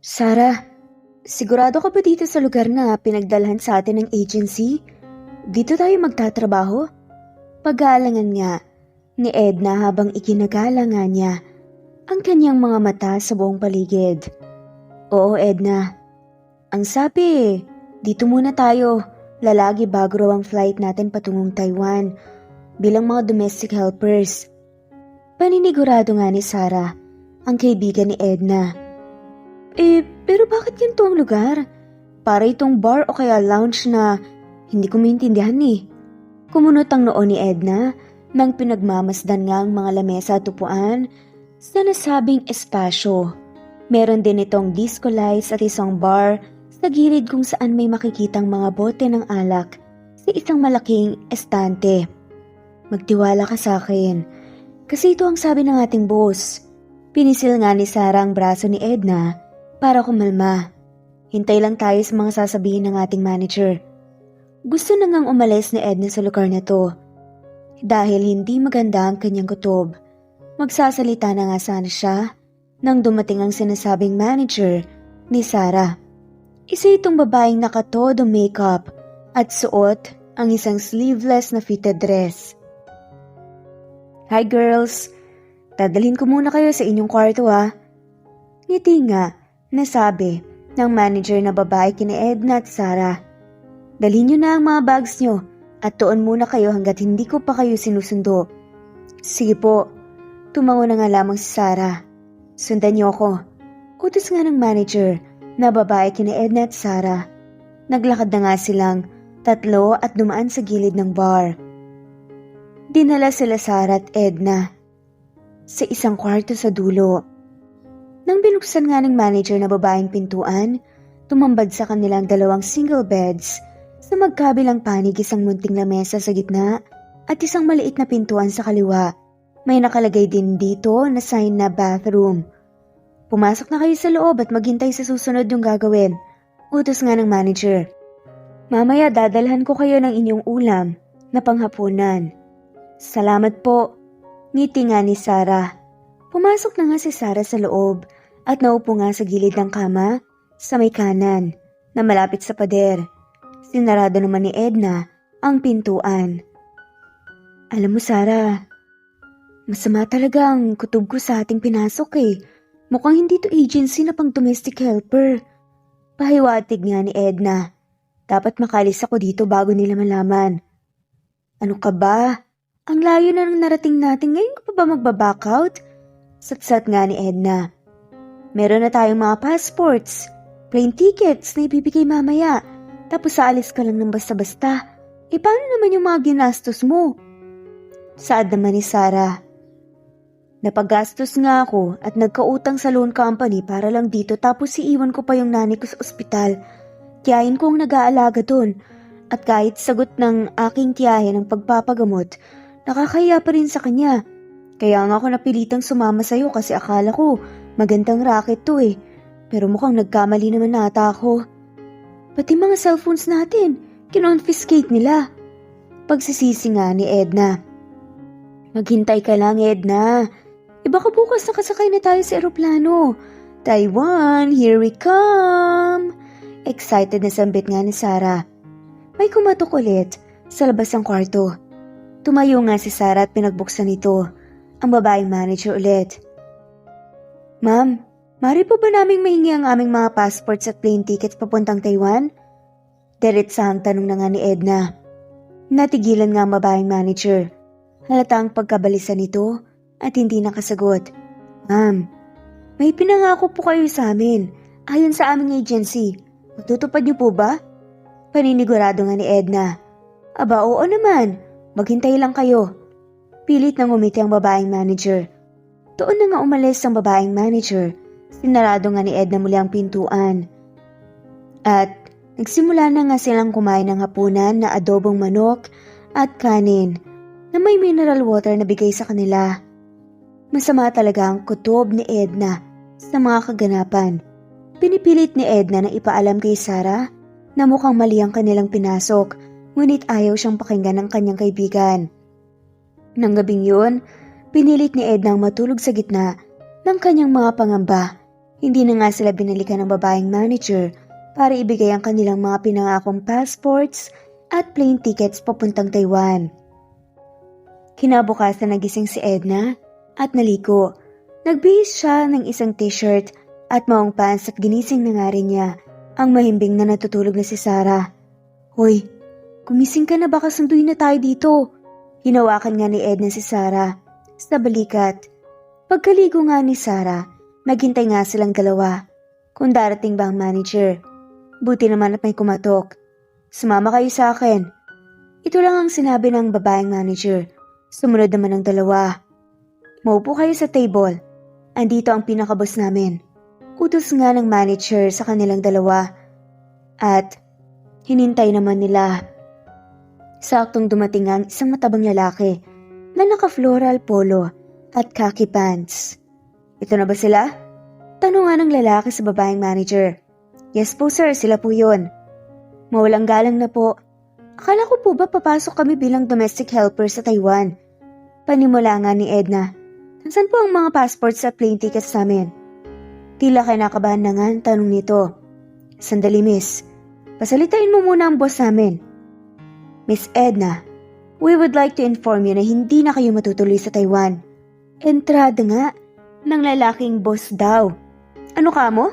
Sarah, sigurado ka ba dito sa lugar na pinagdalhan sa atin ng agency? Dito tayo magtatrabaho? Pag-aalangan nga ni Edna habang ikinagala nga niya ang kanyang mga mata sa buong paligid. Oo, Edna. Ang sabi, dito muna tayo, lalagi bago raw ang flight natin patungong Taiwan bilang mga domestic helpers. Paninigurado nga ni Sarah, ang kaibigan ni Edna. Pero bakit ganito ang lugar? Para itong bar o kaya lounge na hindi ko maintindihan eh. Kumunot ang noo ni Edna nang pinagmamasdan nga ang mga lamesa at upuan sa nasabing espasyo. Meron din itong disco lights at isang bar sa gilid kung saan may makikitang mga bote ng alak sa isang malaking estante. Magtiwala ka sa akin, kasi ito ang sabi ng ating boss. Pinisil nga ni Sarah ang braso ni Edna para kumalma. Hintay lang tayo sa mga sasabihin ng ating manager. Gusto na ngang umalis ni Edna sa lugar na to. Dahil hindi maganda ang kanyang kutob, magsasalita na nga sana siya nang dumating ang sinasabing manager ni Sarah. Isa itong babaeng nakatodo makeup at suot ang isang sleeveless na fitted dress. Hi girls, dadalhin ko muna kayo sa inyong kwarto ha. Ngiti nga nasabi ng manager na babae kina Edna at Sarah. Dalhin nyo na ang mga bags nyo at tuon muna kayo hanggat hindi ko pa kayo sinusundo. Sige po, tumango na nga lamang si Sarah. Sundan niyo ako. Utos nga ng manager na babae kina Edna at Sarah. Naglakad na nga silang tatlo at dumaan sa gilid ng bar. Dinala sila Sarah at Edna sa isang kwarto sa dulo. Nang binuksan nga ng manager na babaeng pintuan, tumambad sa kanilang dalawang single beds sa magkabilang panig isang munting lamesa sa gitna at isang maliit na pintuan sa kaliwa. May nakalagay din dito na sign na bathroom. Pumasok na kayo sa loob at maghintay sa susunod yung gagawin. Utos nga ng manager. Mamaya dadalhan ko kayo ng inyong ulam na panghapunan. Salamat po. Ngiti nga ni Sarah. Pumasok na nga si Sarah sa loob at naupo nga sa gilid ng kama sa may kanan na malapit sa pader. Sinarado naman ni Edna ang pintuan. Alam mo Sarah, masama talaga ang kutob ko sa ating pinasok eh. Mukhang hindi to agency na pang domestic helper. Pahiwatig nga ni Edna. Dapat makalis ako dito bago nila malaman. Ano ka ba? Ang layo na ng narating natin, ngayon ka pa ba magbaback out? Satsat nga ni Edna. Meron na tayong mga passports, plane tickets na ibibigay mamaya. Tapos aalis ka lang ng basta-basta. Paano naman yung mga ginastos mo? Saad naman ni Sarah. Napagastos nga ako at nagkautang sa loan company para lang dito tapos iiwan ko pa yung nanay ko sa ospital. Tiyahin ko ang nag-aalaga dun. At kahit sagot ng aking tiyahin ang pagpapagamot, nakakaya pa rin sa kanya. Kaya nga ako napilitang sumama sa'yo kasi akala ko magandang racket to eh. Pero mukhang nagkamali naman nata ako. Pati mga cellphones natin, kinonfiscate nila. Pagsisisi nga ni Edna. Maghintay ka lang Edna. Baka bukas nakasakay na tayo sa eroplano. Taiwan, here we come. Excited na sambit nga ni Sarah. May kumatok ulit sa labas ng kwarto. Tumayo nga si Sarah at pinagbuksan ito. Ang babaeng manager ulit. Ma'am, maaari po ba naming mahingi ang aming mga passports at plane tickets papuntang Taiwan? Diretsahang tanong na nga ni Edna. Natigilan nga ang babaeng manager. Halata ang pagkabalisa nito at hindi nakasagot. Ma'am, may pinangako po kayo sa amin. Ayon sa aming agency. Matutupad niyo po ba? Paninigurado nga ni Edna. Aba, oo naman. Maghintay lang kayo. Pilit nang umiti ang babaeng manager. Doon na nga umalis ang babaeng manager. Sinarado nga ni Edna muli ang pintuan. At nagsimula na nga silang kumain ng hapunan na adobong manok at kanin na may mineral water na bigay sa kanila. Masama talaga ang kutob ni Edna sa mga kaganapan. Pinipilit ni Edna na ipaalam kay Sarah na mukhang mali ang kanilang pinasok, ngunit ayaw siyang pakinggan ng kanyang kaibigan. Nang gabing yun, pinilit ni Edna ang matulog sa gitna ng kanyang mga pangamba. Hindi na nga sila binalikan ng babaeng manager para ibigay ang kanilang mga pinangakong passports at plane tickets papuntang Taiwan. Kinabukasan nagising si Edna at naliko. Nagbihis siya ng isang t-shirt at maong pants at ginising na nga rin niya ang mahimbing na natutulog na si Sarah. Hoy, gumising ka na, baka sunduin na tayo dito. Hinawakan nga ni Edna si Sarah sa balikat. Pagkaligo nga ni Sarah, naghintay nga silang dalawa kung darating ba ang manager. Buti naman at may kumatok. Sumama kayo sa akin. Ito lang ang sinabi ng babaeng manager. Sumunod naman ang dalawa. Maupo kayo sa table. Andito ang pinakabos namin. Utos nga ng manager sa kanilang dalawa. At hinintay naman nila. Saktong dumating ang isang matabang lalaki na naka-floral polo at khaki pants. Ito na ba sila? Tanong nga ng lalaki sa babaeng manager. Yes po sir, sila po yun. Mawalang galang na po. Akala ko po ba papasok kami bilang domestic helper sa Taiwan? Panimula nga ni Edna. Nasaan po ang mga passports at plane tickets namin? Tila kinakabahan na nga ang tanong nito. Sandali miss, pasalitain mo muna ang boss namin. Miss Edna, we would like to inform you na hindi na kayo matutuloy sa Taiwan. Entrada nga ng lalaking boss daw. Ano ka mo?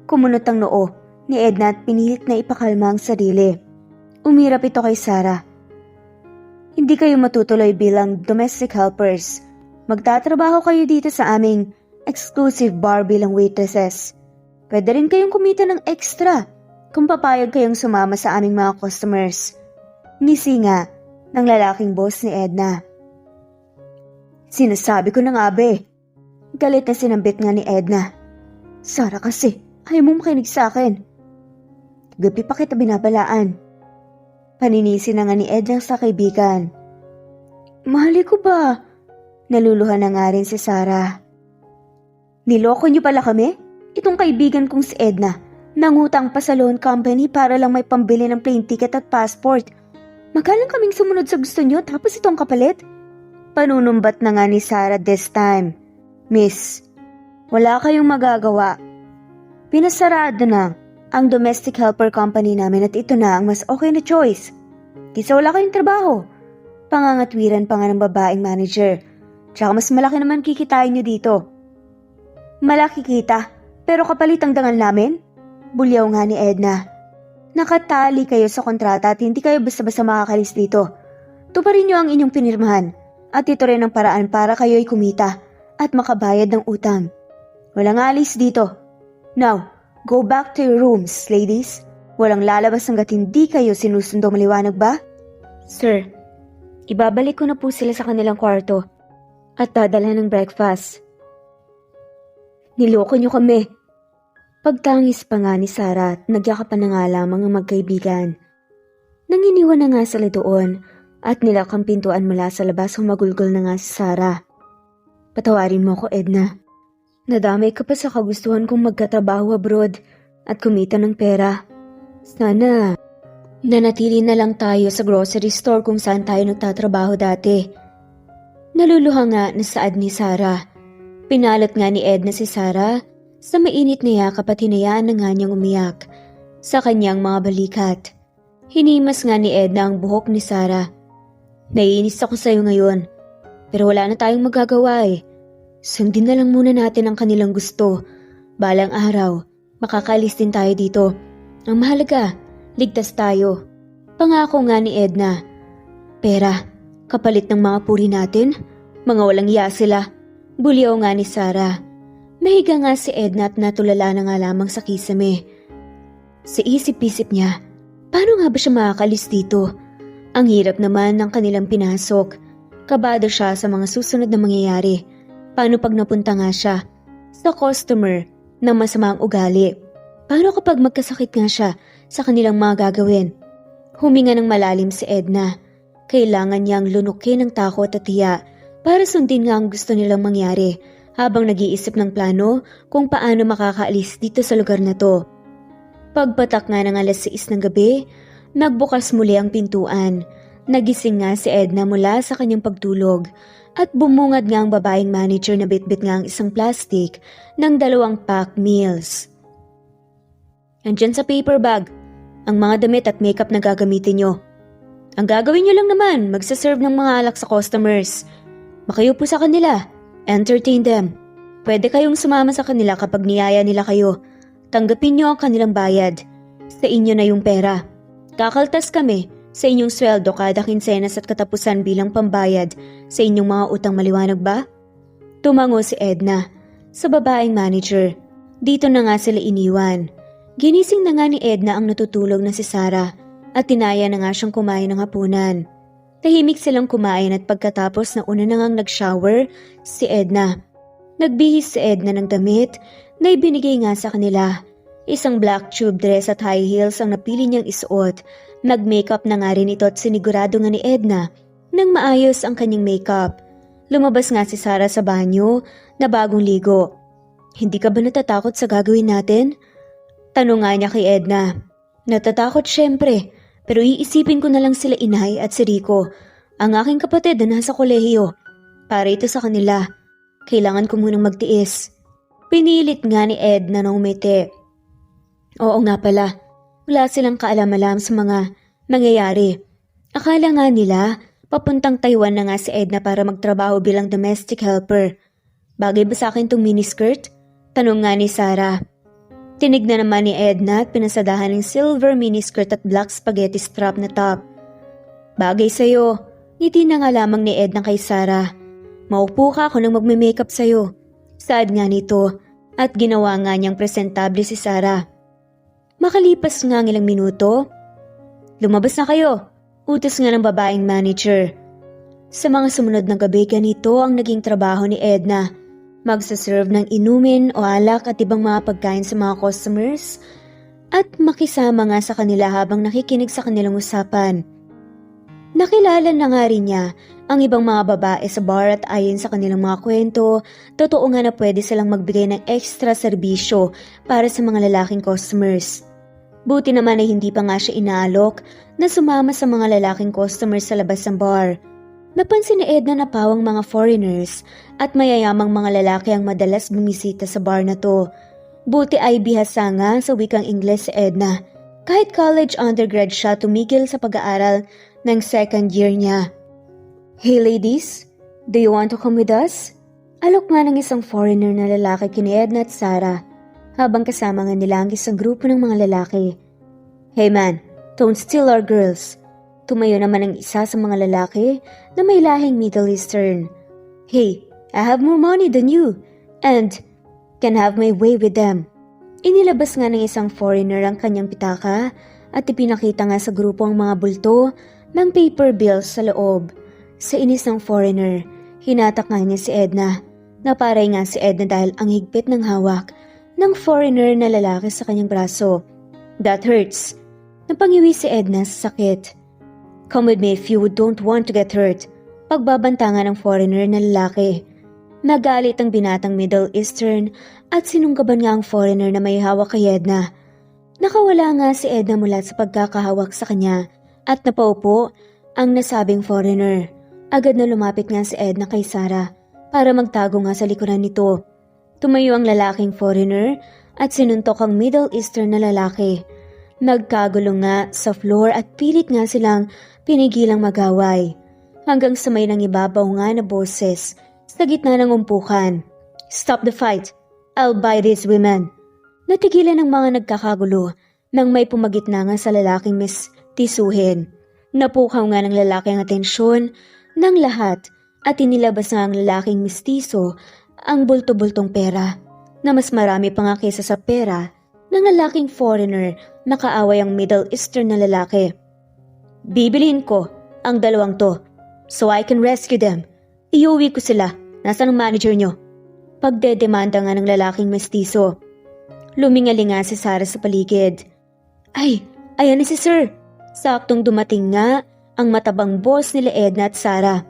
Kumunot ang noo ni Edna at pinilit na ipakalma ang sarili. Umirap ito kay Sarah. Hindi kayo matutuloy bilang domestic helpers. Magtatrabaho kayo dito sa aming exclusive bar bilang waitresses. Pwede rin kayong kumita ng extra kung papayag kayong sumama sa aming mga customers. Ngisi nga ng lalaking boss ni Edna. Sinasabi ko na nga be. Galit na sinambit nga ni Edna. Sarah kasi, ayaw mo makinig sa akin. Gabi pa kita binabalaan. Paninisi na nga ni Edna sa kaibigan. Mahali ko ba? Naluluhan na nga rin si Sarah. Niloko niyo pala kami? Itong kaibigan kong si Edna, nangutang pa sa loan company para lang may pambili ng plane ticket at passport. Magalang kaming sumunod sa gusto niyo tapos itong kapalit? Panunumbat na nga ni Sarah this time. Miss, wala kayong magagawa. Pinasarado na ang domestic helper company namin at ito na ang mas okay na choice. Kisa wala kayong trabaho. Pangangatwiran pa nga ng babaeng manager. Tsaka mas malaki naman kikitain nyo dito. Malaki kita, pero kapalit ang dangal namin? Bulyaw nga ni Edna. Nakatali kayo sa kontrata at hindi kayo basta-basta makakalis dito. Tuparin nyo ang inyong pinirmahan at ito rin ang paraan para kayo ay kumita at makabayad ng utang. Walang alis dito. Now, go back to your rooms, ladies. Walang lalabas hanggat hindi kayo sinusundo, maliwanag ba? Sir, ibabalik ko na po sila sa kanilang kwarto at dadalhan ng breakfast. Niloko niyo kami. Pagtangis pa nga ni Sarah at nagyakapan na nga lamang ang magkaibigan. Nanginiwan na nga sila doon at nilak ang pintuan mula sa labas humagulgol na nga si Sarah. Patawarin mo ko, Edna. Nadamay ka pa sa kagustuhan kong magkatrabaho abroad at kumita ng pera. Sana nanatili na lang tayo sa grocery store kung saan tayo nagtatrabaho dati. Naluluha nga na saad ni Sarah. Pinalot nga ni Edna si Sarah sa mainit na yakap at hinayaan na nga niyang umiyak sa kanyang mga balikat. Hinimas nga ni Edna ang buhok ni Sarah. Naiinis ako sa'yo ngayon, pero wala na tayong magagawa eh. Sundin na lang muna natin ang kanilang gusto. Balang araw, makakalis din tayo dito. Ang mahalaga, ligtas tayo. Pangako nga ni Edna. Pera, kapalit ng mga puri natin? Mga walang iya sila. Bulyaw nga ni Sarah. Mahiga nga si Edna at natulala na nga lamang sa kisame. Sa isip-isip niya, paano nga ba siya makakalis dito? Ang hirap naman ng kanilang pinasok. Kabado siya sa mga susunod na mangyayari. Paano pag napunta nga siya sa customer na masamang ugali? Paano kapag magkasakit nga siya sa kanilang mga gagawin? Huminga ng malalim si Edna. Kailangan niyang lunukin ng takot at hiya para sundin nga ang gusto nilang mangyari habang nag-iisip ng plano kung paano makakaalis dito sa lugar na to. Pagpatak nga ng alas 6 ng gabi, nagbukas muli ang pintuan. Nagising nga si Edna mula sa kanyang pagtulog At bumungad nga ang babaeng manager na bitbit nga ang isang plastic ng 2 pack meals. Andyan sa paper bag, ang mga damit at makeup na gagamitin nyo. Ang gagawin nyo lang naman, magsaserve ng mga alak sa customers. Makayupo sa kanila, entertain them. Pwede kayong sumama sa kanila kapag niyaya nila kayo. Tanggapin nyo ang kanilang bayad. Sa inyo na yung pera. Kakaltas kami sa inyong sweldo kada kinsenas at katapusan bilang pambayad sa inyong mga utang, maliwanag ba? Tumango si Edna sa babaeng manager. Dito na nga sila iniwan. Ginising na nga ni Edna ang natutulog na si Sarah at tinaya na nga siyang kumain ng hapunan. Tahimik silang kumain at pagkatapos na una na ngang nag-shower si Edna. Nagbihis si Edna ng damit na ibinigay nga sa kanila. Isang black tube dress at high heels ang napili niyang isuot. Nag-makeup na nga rin ito at sinigurado nga ni Edna nang maayos ang kanyang makeup. Lumabas nga si Sarah sa banyo na bagong ligo. Hindi ka ba natatakot sa gagawin natin? Tanong nga niya kay Edna. Natatakot syempre, pero iisipin ko na lang sila inay at si Rico. Ang aking kapatid na nasa kolehiyo. Para ito sa kanila. Kailangan ko munang magtiis. Pinilit nga ni Edna na umiti. Oo nga pala. Wala silang kaalam-alam sa mga nangyayari. Akala nga nila, papuntang Taiwan na nga si Edna para magtrabaho bilang domestic helper. Bagay ba sa akin tong miniskirt? Tanong nga ni Sarah. Tinignan naman ni Edna at pinasadahan ng silver miniskirt at black spaghetti strap na top. Bagay sa'yo. Ngiti na nga lamang ni Edna kay Sarah. Maupo ka ako nang magme-makeup sa'yo. Saad nga nito at ginawa nga niyang presentable si Sarah. Makalipas nga ng ilang minuto, lumabas na kayo, utos nga ng babaeng manager. Sa mga sumunod na gabi, ganito ang naging trabaho ni Edna. Magsaserve ng inumin o alak at ibang mga pagkain sa mga customers at makisama nga sa kanila habang nakikinig sa kanilang usapan. Nakilala na nga rin niya ang ibang mga babae sa bar at ayon sa kanilang mga kwento, totoo nga na pwede silang magbigay ng extra serbisyo para sa mga lalaking customers. Buti naman ay hindi pa nga siya inaalok na sumama sa mga lalaking customers sa labas ng bar. Napansin ni Edna na pawang mga foreigners at mayayamang mga lalaki ang madalas bumisita sa bar na to. Buti ay bihasa nga sa wikang Ingles si Edna. Kahit college undergrad siya, tumigil sa pag-aaral ng second year niya. Hey ladies, do you want to come with us? Alok nga ng isang foreigner na lalaki kina Edna at Sarah habang kasama nga nila ang isang grupo ng mga lalaki. Hey man, don't steal our girls. Tumayo naman ang isa sa mga lalaki na may lahing Middle Eastern. Hey, I have more money than you and can have my way with them. Inilabas nga ng isang foreigner ang kanyang pitaka at ipinakita nga sa grupo ang mga bulto ng paper bills sa loob. Sa inis ng foreigner, hinatak nga niya si Edna. Naparay nga si Edna dahil ang higpit ng hawak ng foreigner na lalaki sa kanyang braso. That hurts. Napangiwi si Edna sa sakit. Come with me if you don't want to get hurt. Pagbabanta nga ng foreigner na lalaki. Nagalit ang binatang Middle Eastern at sinunggaban nga ang foreigner na may hawak kay Edna. Nakawala nga si Edna mula sa pagkakahawak sa kanya at napaupo ang nasabing foreigner. Agad na lumapit nga si Edna kay Sarah para magtago nga sa likuran nito. Tumayo ang lalaking foreigner at sinuntok ang Middle Eastern na lalaki. Nagkagulo nga sa floor at pilit nga silang pinigilang magaway. Hanggang sa may nangibabaw nga na boses sa gitna ng umpukan. Stop the fight! I'll buy these women! Natigilan ng mga nagkakagulo nang may pumagitna nga sa lalaking mistisuhin. Napukaw nga ng lalaki ang atensyon ng lahat at inilabas nga ang lalaking mistiso ang bulto-bultong pera na mas marami pa nga kaysa sa pera ng lalaking foreigner na kaaway ang Middle Eastern na lalaki. Bibiliin ko ang dalawang to so I can rescue them. Iuwi ko sila. Nasaan ang manager nyo? Pagdedemanda nga ng lalaking mestizo. Lumingali nga si Sarah sa paligid. Ay, ayan na si Sir. Saktong dumating nga ang matabang boss nila Edna at Sarah.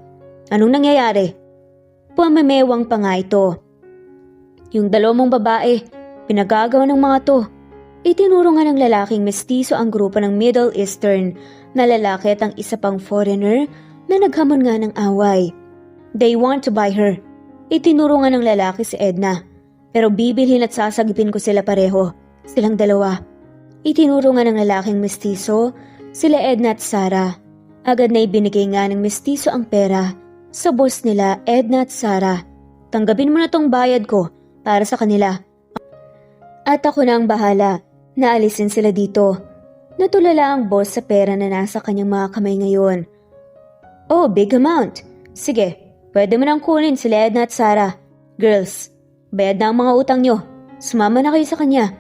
Anong nangyayari? Pumamewang pa nga ito. Yung dalawang babae, pinagagawa ng mga to. Itinuro nga ng lalaking mestizo ang grupo ng Middle Eastern na lalaki at ang isa pang foreigner na naghamon nga ng away. They want to buy her. Itinuro nga ng lalaki si Edna. Pero bibilhin at sasagipin ko sila pareho. Silang dalawa. Itinuro nga ng lalaking mestizo, sila Edna at Sarah. Agad na ibinigay nga ng mestizo ang pera sa boss nila, Edna at Sarah. Tanggapin mo na tong bayad ko para sa kanila. At ako na ang bahala. Naalisin sila dito. Natulala ang boss sa pera na nasa kanyang mga kamay ngayon. Oh, big amount. Sige, pwede mo nang kunin sila Edna at Sarah. Girls, bayad na ang mga utang nyo. Sumama na kayo sa kanya.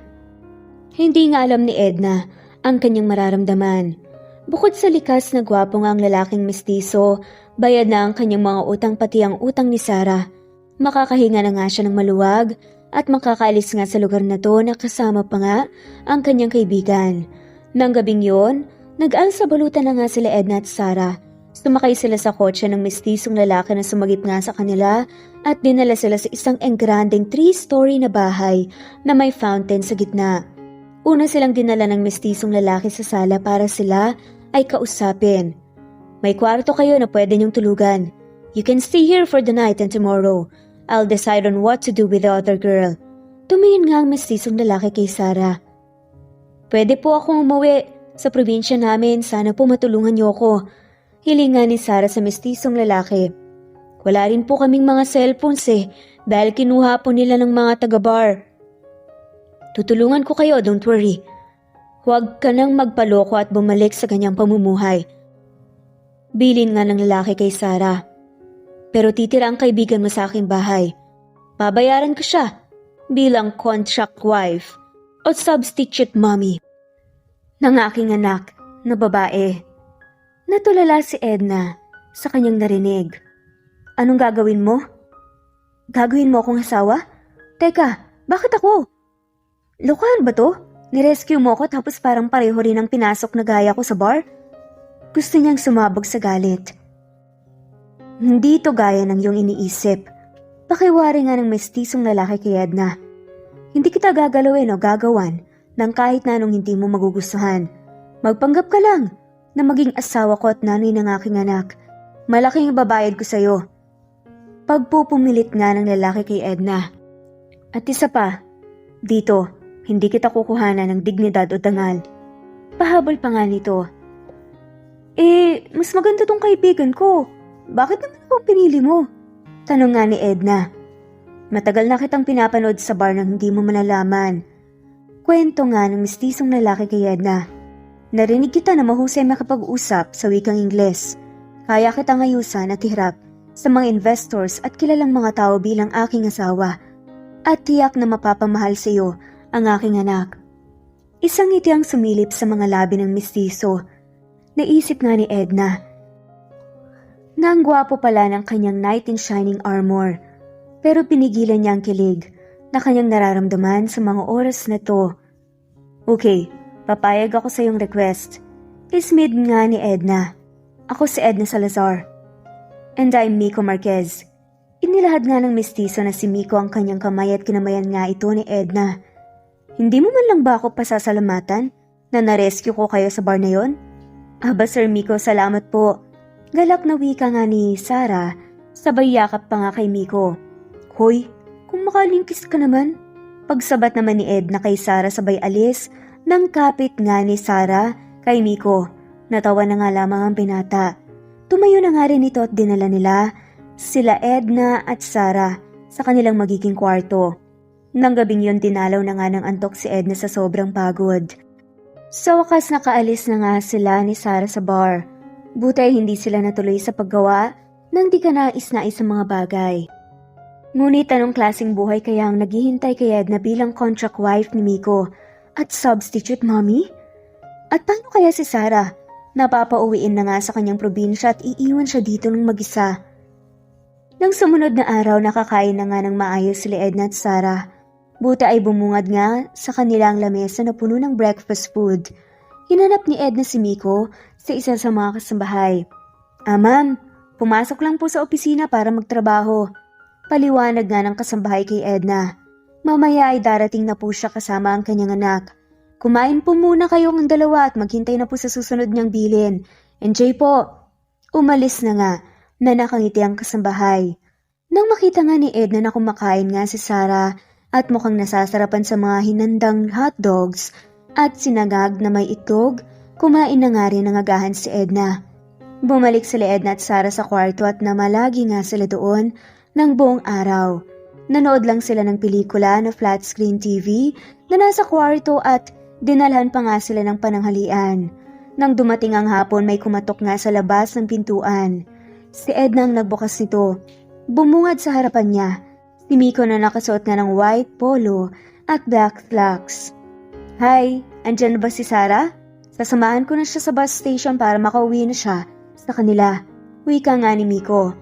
Hindi nga alam ni Edna ang kanyang mararamdaman. Bukod sa likas na gwapo nga ang lalaking mestizo, bayad na ang kanyang mga utang pati ang utang ni Sarah. Makakahinga na nga siya ng maluwag at makakaalis nga sa lugar na to na kasama pa nga ang kanyang kaibigan. Nang gabing yon, nag-alsa balutan na nga sila Edna at Sarah. Sumakay sila sa kotse ng mestizong lalaki na sumagip nga sa kanila at dinala sila sa isang engrandeng 3-story na bahay na may fountain sa gitna. Una silang dinala ng mestizong lalaki sa sala para sila ay kausapin. May kwarto kayo na pwede niyong tulugan. You can stay here for the night and tomorrow I'll decide on what to do with the other girl. Tumingin nga ang mestizong lalaki kay Sarah. Pwede po akong umuwi sa probinsya namin, sana po matulungan niyo ako. Hilinga ni Sarah sa mestizong lalaki. Wala rin po kaming mga cellphones dahil kinuha po nila ng mga taga-bar. Tutulungan ko kayo, don't worry. Huwag ka nang magpaloko at bumalik sa kanyang pamumuhay. Bilin nga ng lalaki kay Sarah. Pero titira ang kaibigan mo sa aking bahay. Babayaran ko siya bilang contract wife o substitute mommy ng aking anak na babae. Natulala si Edna sa kanyang narinig. Anong gagawin mo? Gagawin mo akong asawa? Teka, bakit ako? Lokohan ba to? Nirescue mo ako tapos parang pareho rin ang pinasok na gaya ko sa bar? Gusto niyang sumabog sa galit. Hindi ito gaya ng iyong iniisip. Pakiwari nga ng mestizong lalaki kay Edna. Hindi kita gagalawin o gagawan ng kahit na anong hindi mo magugustuhan. Magpanggap ka lang na maging asawa ko at nanay ng aking anak. Malaking ibabayad ko sa'yo. Pagpupumilit nga ng lalaki kay Edna. At isa pa, dito, hindi kita kukuhanan ng dignidad o dangal. Pahabol pa nga nito. Mas maganda tong kaibigan ko. Bakit naman ako pinili mo? Tanong nga ni Edna. Matagal na kitang pinapanood sa bar nang hindi mo malalaman. Kwento nga ng mestizong lalaki kay Edna. Narinig kita na mahusay makapag-usap sa wikang Ingles. Kaya kita ngayusan at hirap sa mga investors at kilalang mga tao bilang aking asawa. At tiyak na mapapamahal sa iyo ang aking anak. Isang ngiti ang sumilip sa mga labi ng mestizo. Naisip nga ni Edna na ang gwapo pala ng kanyang knight in shining armor. Pero pinigilan niya ang kilig na kanyang nararamdaman sa mga oras na to. Okay, papayag ako sa iyong request. Ismid nga ni Edna. Ako si Edna Salazar. And I'm Miko Marquez. Inilahad nga ng mestizo na si Miko ang kanyang kamay at kinamayan nga ito ni Edna. Hindi mo man lang ba ako pasasalamatan na narescue ko kayo sa bar na yon? Aba Sir Miko, salamat po. Galak na wika nga ni Sarah, sabay yakap pa nga kay Miko. Hoy, kung makalingkis ka naman. Pagsabat naman ni Edna kay Sarah sabay alis, nang kapit nga ni Sarah kay Miko. Natawa na nga lamang ang binata. Tumayo na nga rin ito at dinala nila sila Edna at Sarah sa kanilang magiging kwarto. Nang gabing yun dinalaw na nga ng antok si Edna sa sobrang pagod. Sa wakas nakaalis na nga sila ni Sarah sa bar. Buti hindi sila natuloy sa paggawa ng di ka nais-nais sa mga bagay. Ngunit anong klaseng buhay kaya ang naghihintay kay Edna bilang contract wife ni Miko at substitute mommy? At paano kaya si Sarah? Napapauwiin na nga sa kanyang probinsya at iiwan siya dito ng mag-isa. Nang sumunod na araw nakakain na nga ng maayos sila Edna at Sarah. Buti ay bumungad nga sa kanilang lamesa na puno ng breakfast food. Hinanap ni Edna si Miko sa isa sa mga kasambahay. Ma'am, pumasok lang po sa opisina para magtrabaho. Paliwanag nga ng kasambahay kay Edna. Mamaya ay darating na po siya kasama ang kanyang anak. Kumain po muna kayong dalawa at maghintay na po sa susunod niyang bilin. Enjoy po. Umalis na nga na nakangiti ang kasambahay. Nang makita nga ni Edna na kumakain nga si Sarah at mukhang nasasarapan sa mga hinandang hotdogs at sinangag na may itlog, kumain na nga rin ang agahan si Edna. Bumalik sila Edna at Sarah sa kwarto at namalagi nga sila doon ng buong araw. Nanood lang sila ng pelikula na flat screen TV na nasa kwarto at dinalhan pa nga sila ng pananghalian. Nang dumating ang hapon may kumatok nga sa labas ng pintuan. Si Edna ang nagbukas nito. Bumungad sa harapan niya. Si Miko na nakasuot nga ng white polo at black slacks. Hi, andyan na ba si Sarah? Sasamahan ko na siya sa bus station para makauwi na siya sa kanila. Wika nga ni Miko.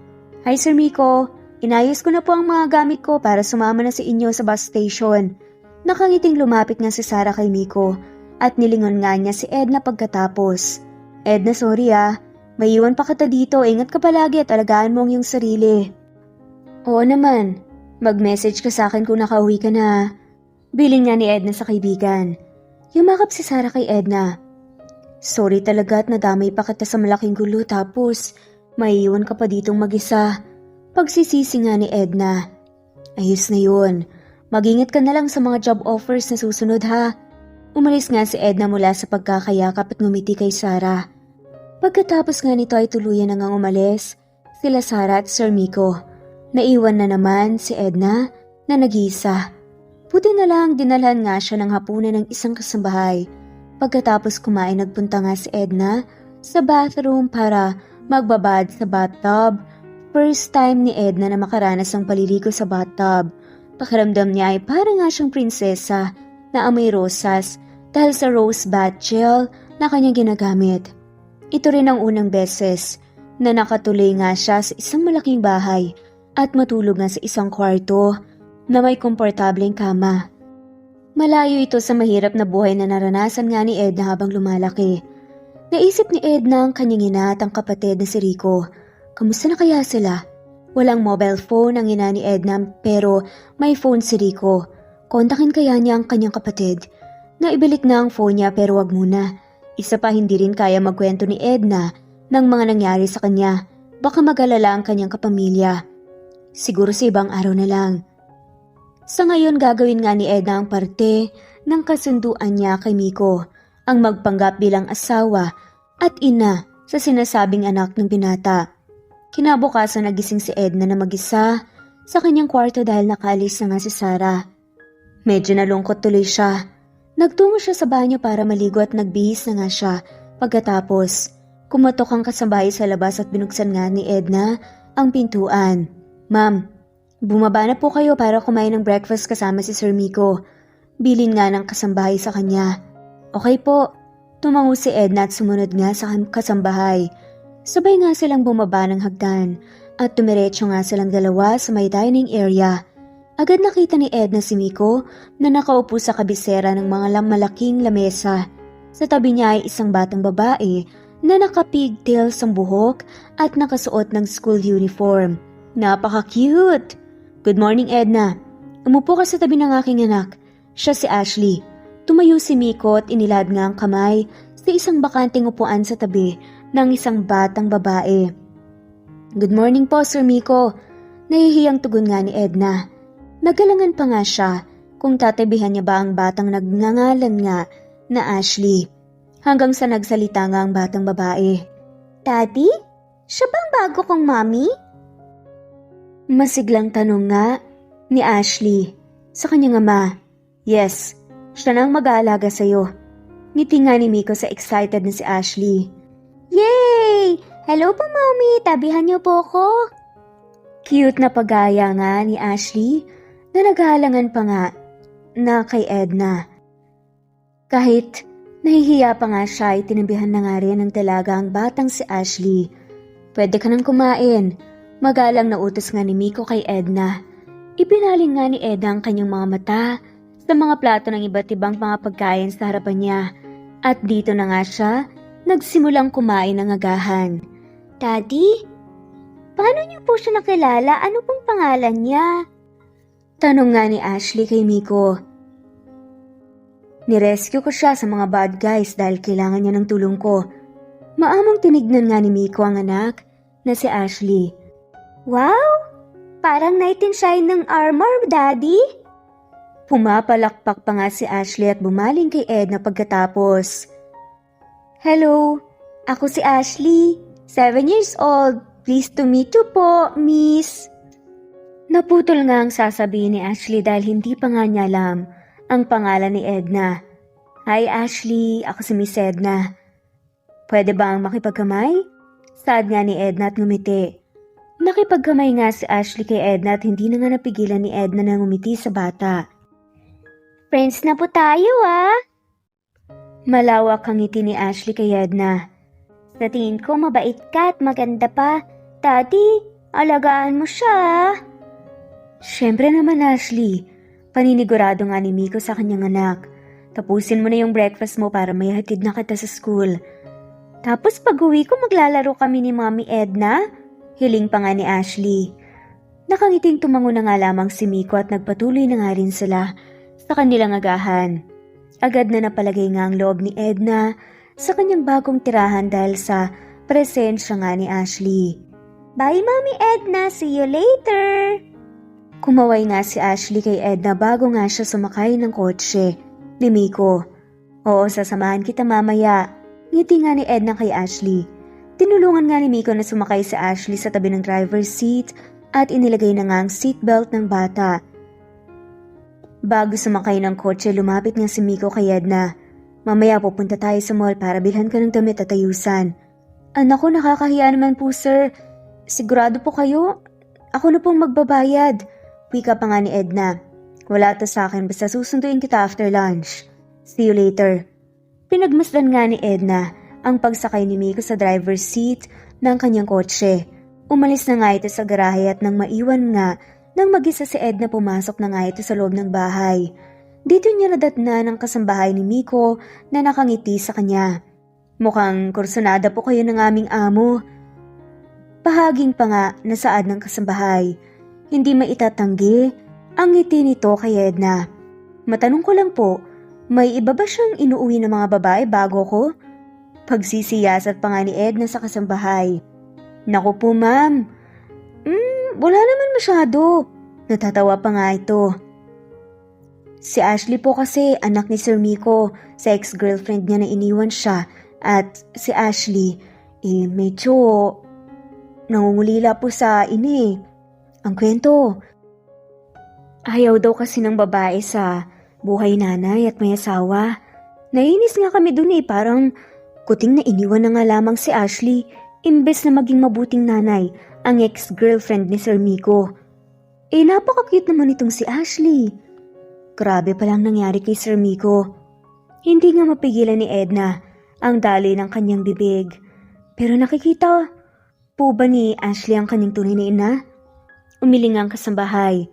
Hi Sir Miko, inayos ko na po ang mga gamit ko para sumama na sa inyo sa bus station. Nakangiting lumapit nga si Sarah kay Miko at nilingon nga niya si Edna pagkatapos. Edna, sorry may iwan pa kita dito, ingat ka palagi at alagaan mo ang iyong sarili. Oo naman, mag-message ka sa akin kung nakauwi ka na. Bilin nga ni Edna sa kaibigan. Yumakap si Sarah kay Edna. Sorry talaga at nadamay pa kita sa malaking gulo tapos maiiwan ka pa ditong mag-isa. Pagsisisi nga ni Edna. Ayos na yun. Mag-ingat ka na lang sa mga job offers na susunod ha. Umalis nga si Edna mula sa pagkakayakap at ngumiti kay Sarah. Pagkatapos nga nito ay tuluyan na ngang umalis sila Sarah at Sir Miko. Naiwan na naman si Edna na nag-iisa. Buti na lang dinalhan nga siya ng hapunan ng isang kasambahay. Pagkatapos kumain nagpunta nga si Edna sa bathroom para magbabad sa bathtub. First time ni Edna na makaranas ng paliligo sa bathtub. Pakiramdam niya ay parang nga siyang prinsesa na amoy rosas dahil sa rose bath gel na kanyang ginagamit. Ito rin ang unang beses na nakatuloy nga siya sa isang malaking bahay at matulog nga sa isang kwarto na may komportableng kama. Malayo ito sa mahirap na buhay na naranasan nga ni Edna habang lumalaki. Naisip ni Edna ang kanyang ina at ang kapatid na si Rico. Kamusta na kaya sila? Walang mobile phone ang ina ni Edna pero may phone si Rico. Kontakin kaya niya ang kanyang kapatid. Naibalik na ang phone niya pero wag muna. Isa pa hindi rin kaya magkwento ni Edna ng mga nangyari sa kanya. Baka mag-alala ang kanyang kapamilya. Siguro sa ibang araw na lang. Sa ngayon gagawin nga ni Edna ang parte ng kasunduan niya kay Miko. Ang magpanggap bilang asawa at ina sa sinasabing anak ng binata. Kinabukasan nagising si Edna na mag-isa sa kanyang kwarto dahil nakaalis na nga si Sarah. Medyo nalungkot tuloy siya. Nagtungo siya sa banyo para maligo at nagbihis na nga siya. Pagkatapos, kumatok ang kasambahay sa labas at binuksan nga ni Edna ang pintuan. Ma'am, bumaba na po kayo para kumain ng breakfast kasama si Sir Miko. Bilin nga ng kasambahay sa kanya. Okay po. Tumango si Edna at sumunod nga sa kasambahay. Sabay nga silang bumaba ng hagdan at tumiretso nga silang dalawa sa may dining area. Agad nakita ni Edna si Miko na nakaupo sa kabisera ng mga malaking lamesa. Sa tabi niya ay isang batang babae na naka-pigtails ang buhok at nakasuot ng school uniform. Napaka-cute! Good morning, Edna. Umupo ka sa tabi ng aking anak. Siya si Ashley. Tumayo si Miko at inilad nga ang kamay sa isang bakanting upuan sa tabi ng isang batang babae. Good morning po, Sir Miko. Nahihiyang tugon nga ni Edna. Nagalangan pa nga siya kung tatabihan niya ba ang batang nagngangalan nga na Ashley. Hanggang sa nagsalita nga ang batang babae. Daddy? Siya bang bago kong mommy? Masiglang tanong nga ni Ashley sa kanyang ama. Yes, siya nang mag-aalaga sa'yo. Ngiti nga ni Miko sa excited na si Ashley. Yay! Hello po mommy, tabihan niyo po ako. Cute na pagaya nga ni Ashley na naghahalangan pa nga na kay Edna. Kahit nahihiya pa nga siya ay tinabihan na nga rin ng dalaga ang batang si Ashley. Pwede ka nang kumain. Magalang na utos nga ni Miko kay Edna. Ibinaling nga ni Edna ang kanyang mga mata sa mga plato ng iba't ibang mga pagkain sa harapan niya. At dito na nga siya nagsimulang kumain ng agahan. Daddy, paano niyo po siya nakilala? Ano pong pangalan niya? Tanong nga ni Ashley kay Miko. Nirescue ko siya sa mga bad guys dahil kailangan niya ng tulong ko. Maamong tinignan nga ni Miko ang anak na si Ashley. Wow! Parang knight in shining armor, Daddy! Pumapalakpak pa nga si Ashley at bumaling kay Edna pagkatapos. Hello, ako si Ashley, 7 years old. Pleased to meet you po, miss. Naputol nga ang sasabihin ni Ashley dahil hindi pa nga niya alam ang pangalan ni Edna. Hi Ashley, ako si Miss Edna. Pwede ba ang makipagkamay? Saad nga ni Edna at ngumiti. Nakipagkamay nga si Ashley kay Edna at hindi na nga napigilan ni Edna na ngumiti sa bata. Friends na po tayo Malawak ang ngiti ni Ashley kay Edna. Sa tingin ko mabait ka at maganda pa. Daddy, alagaan mo siya. Siyempre naman Ashley, paninigurado nga ni Miko sa kanyang anak. Tapusin mo na yung breakfast mo para may hatid na kita sa school. Tapos pag-uwi ko maglalaro kami ni Mommy Edna? Hiling pa nga ni Ashley. Nakangiting tumango na nga lamang si Miko at nagpatuloy na nga rin sila sa kanilang agahan. Agad na napalagay nga ang loob ni Edna sa kanyang bagong tirahan dahil sa presensya nga ni Ashley. Bye Mommy Edna, see you later! Kumaway nga si Ashley kay Edna bago nga siya sumakay ng kotse ni Miko. Oo, sasamahan kita mamaya. Ngiti nga ni Edna kay Ashley. Tinulungan nga ni Miko na sumakay si Ashley sa tabi ng driver's seat at inilagay na nga ang seatbelt ng bata. Bago sumakay ng kotse, lumapit nga si Miko kay Edna. Mamaya pupunta tayo sa mall para bilhan ka ng damit at ayusan. Anak ko, nakakahiya naman po sir. Sigurado po kayo? Ako na pong magbabayad. Wika pa nga ni Edna. Wala to sa akin basta susunduin kita after lunch. See you later. Pinagmasdan nga ni Edna ang pagsakay ni Miko sa driver's seat ng kanyang kotse. Umalis na nga ito sa garahe at nang maiwan nga nang mag-isa si Edna pumasok na nga ito sa loob ng bahay. Dito niya nadatnan ang kasambahay ni Miko na nakangiti sa kanya. Mukhang kursunada po kayo ng aming amo. Pahaging pa nga na saad ng kasambahay. Hindi maitatanggi ang ngiti nito kay Edna. Matanong ko lang po, may iba ba siyang inuuwi ng mga babae bago ko? Pagsisiyasat pa nga ni Edna sa kasambahay. Naku po ma'am. Wala naman masyado. Natatawa pa nga ito. Si Ashley po kasi anak ni Sir Miko, sa ex-girlfriend niya na iniwan siya. At si Ashley, medyo nangungulila po sa ini. Ang kwento, ayaw daw kasi ng babae sa buhay nanay at may asawa. Nainis nga kami dun parang kuting na iniwan na nga lamang si Ashley imbes na maging mabuting nanay ang ex-girlfriend ni Sir Miko. Napaka-cute naman itong si Ashley. Grabe palang nangyari kay Sir Miko. Hindi nga mapigilan ni Edna ang dali ng kanyang bibig. Pero nakikita po ba ni Ashley ang kanyang tunay na ina? Umiling ang kasambahay.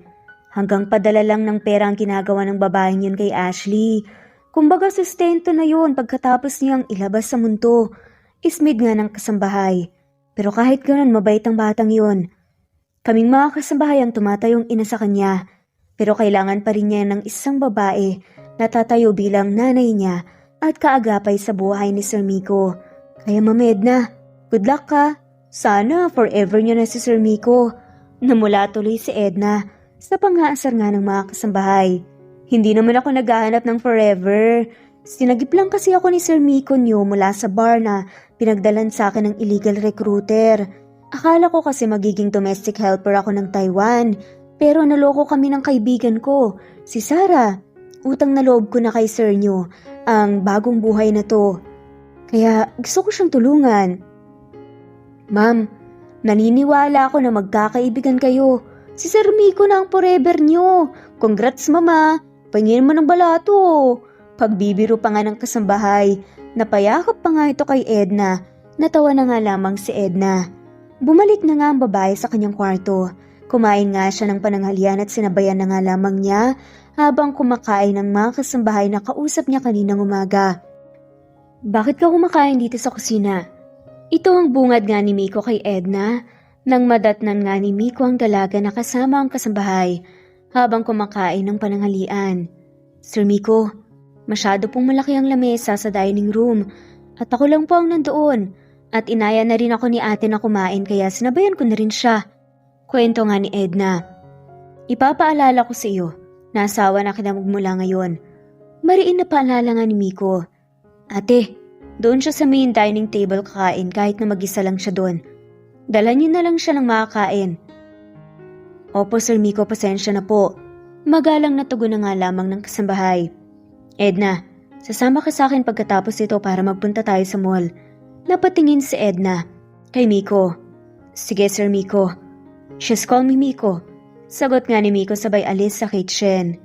Hanggang padala lang ng pera ang ginagawa ng babaeng yun kay Ashley. Kumbaga sustento na yun pagkatapos niyang ilabas sa mundo. Ismid nga ng kasambahay. Pero kahit ganun mabait ang batang yun. Kaming mga kasambahay ang tumatayong ina sa kanya. Pero kailangan pa rin niya ng isang babae na tatayo bilang nanay niya at kaagapay sa buhay ni Sir Miko. Kaya Ma'am Edna, good luck ka. Sana forever niya na si Sir Miko. Namula tuloy si Edna sa pang-aasar nga ng mga kasambahay. Hindi naman ako naghahanap ng forever. Sinagip lang kasi ako ni Sir Miko niyo mula sa bar na pinagdalan sa akin ng illegal recruiter. Akala ko kasi magiging domestic helper ako ng Taiwan. Pero naloko kami ng kaibigan ko, si Sarah. Utang na loob ko na kay Sir niyo ang bagong buhay na to. Kaya gusto ko siyang tulungan. Ma'am, naniniwala ako na magkakaibigan kayo. Si Sir Miko na ang forever niyo. Congrats mama, pahingin mo ng balato. Pagbibiro pa nga ng kasambahay, napayakap pa nga ito kay Edna. Natawa na nga lamang si Edna. Bumalik na nga ang babae sa kanyang kwarto. Kumain nga siya ng pananghalian at sinabayan na nga lamang niya habang kumakain ng mga kasambahay na kausap niya kaninang umaga. Bakit ka kumakain dito sa kusina? Ito ang bungad nga ni Miko kay Edna nang madatnan nga ni Miko ang dalaga na kasama ang kasambahay habang kumakain ng pananghalian. Sir Miko, masyado pong malaki ang lamesa sa dining room at ako lang po ang nandoon. At inaya na rin ako ni ate na kumain kaya sinabayan ko na rin siya. Kwento nga ni Edna. Ipapaalala ko sa iyo, nasawa na kita magmula ngayon. Mariin na paalala nga ni Miko. Ate, doon siya sa main dining table kakain kahit na mag-isa lang siya doon. Dala niyo na lang siya ng makakain. Opo Sir Miko, pasensya na po. Magalang na tugon na nga lamang ng kasambahay. Edna, sasama ka sa akin pagkatapos ito para magpunta tayo sa mall. Napatingin si Edna kay Miko. Sige Sir Miko. Just call me Miko. Sagot nga ni Miko sabay alis sa kitchen.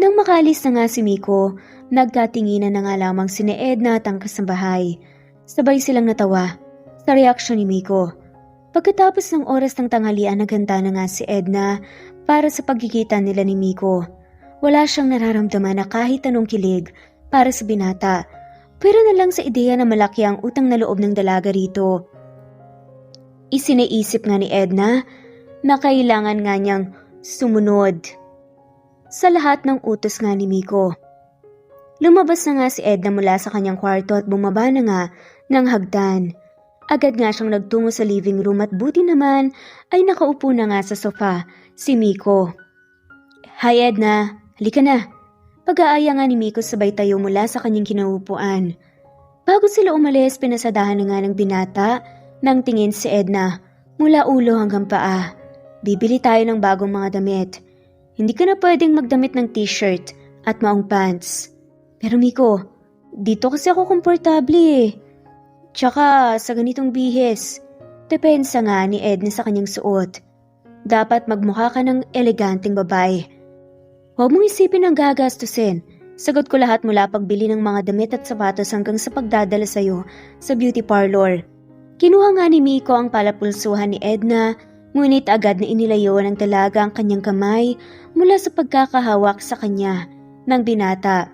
Nang makalis na nga si Miko, nagkatinginan na nga lamang si Edna at ang kasambahay. Sabay silang natawa sa reaksyon ni Miko. Pagkatapos ng oras ng tanghalian, naghanda na nga si Edna para sa pagkikita nila ni Miko. Wala siyang nararamdaman na kahit anong kilig para sa binata. Pero na lang sa ideya na malaki ang utang na loob ng dalaga rito. Isinaisip nga ni Edna na kailangan nga niyang sumunod sa lahat ng utos nga ni Miko. Lumabas na nga si Edna mula sa kanyang kwarto at bumaba na nga ng hagdan. Agad nga siyang nagtungo sa living room at buti naman ay nakaupo na nga sa sofa si Miko. Hi Edna, halika na. Pag-aaya nga ni Miko sabay tayo mula sa kanyang kinaupuan. Bago sila umalis, pinasadahan na nga ng binata nang tingin si Edna mula ulo hanggang paa. Bibili tayo ng bagong mga damit. Hindi ka na pwedeng magdamit ng t-shirt at maong pants. Pero Miko, dito kasi ako komportable eh. Tsaka sa ganitong bihis, depensa nga ni Edna sa kanyang suot. Dapat magmukha ka ng eleganteng babae. Huwag mong isipin ang gagastusin. Sagot ko lahat mula pagbili ng mga damit at sapatos hanggang sa pagdadala sa'yo sa beauty parlor. Kinuha nga ni Miko ang palapulsuhan ni Edna, ngunit agad na inilayo ng dalaga ang kanyang kamay mula sa pagkakahawak sa kanya ng binata.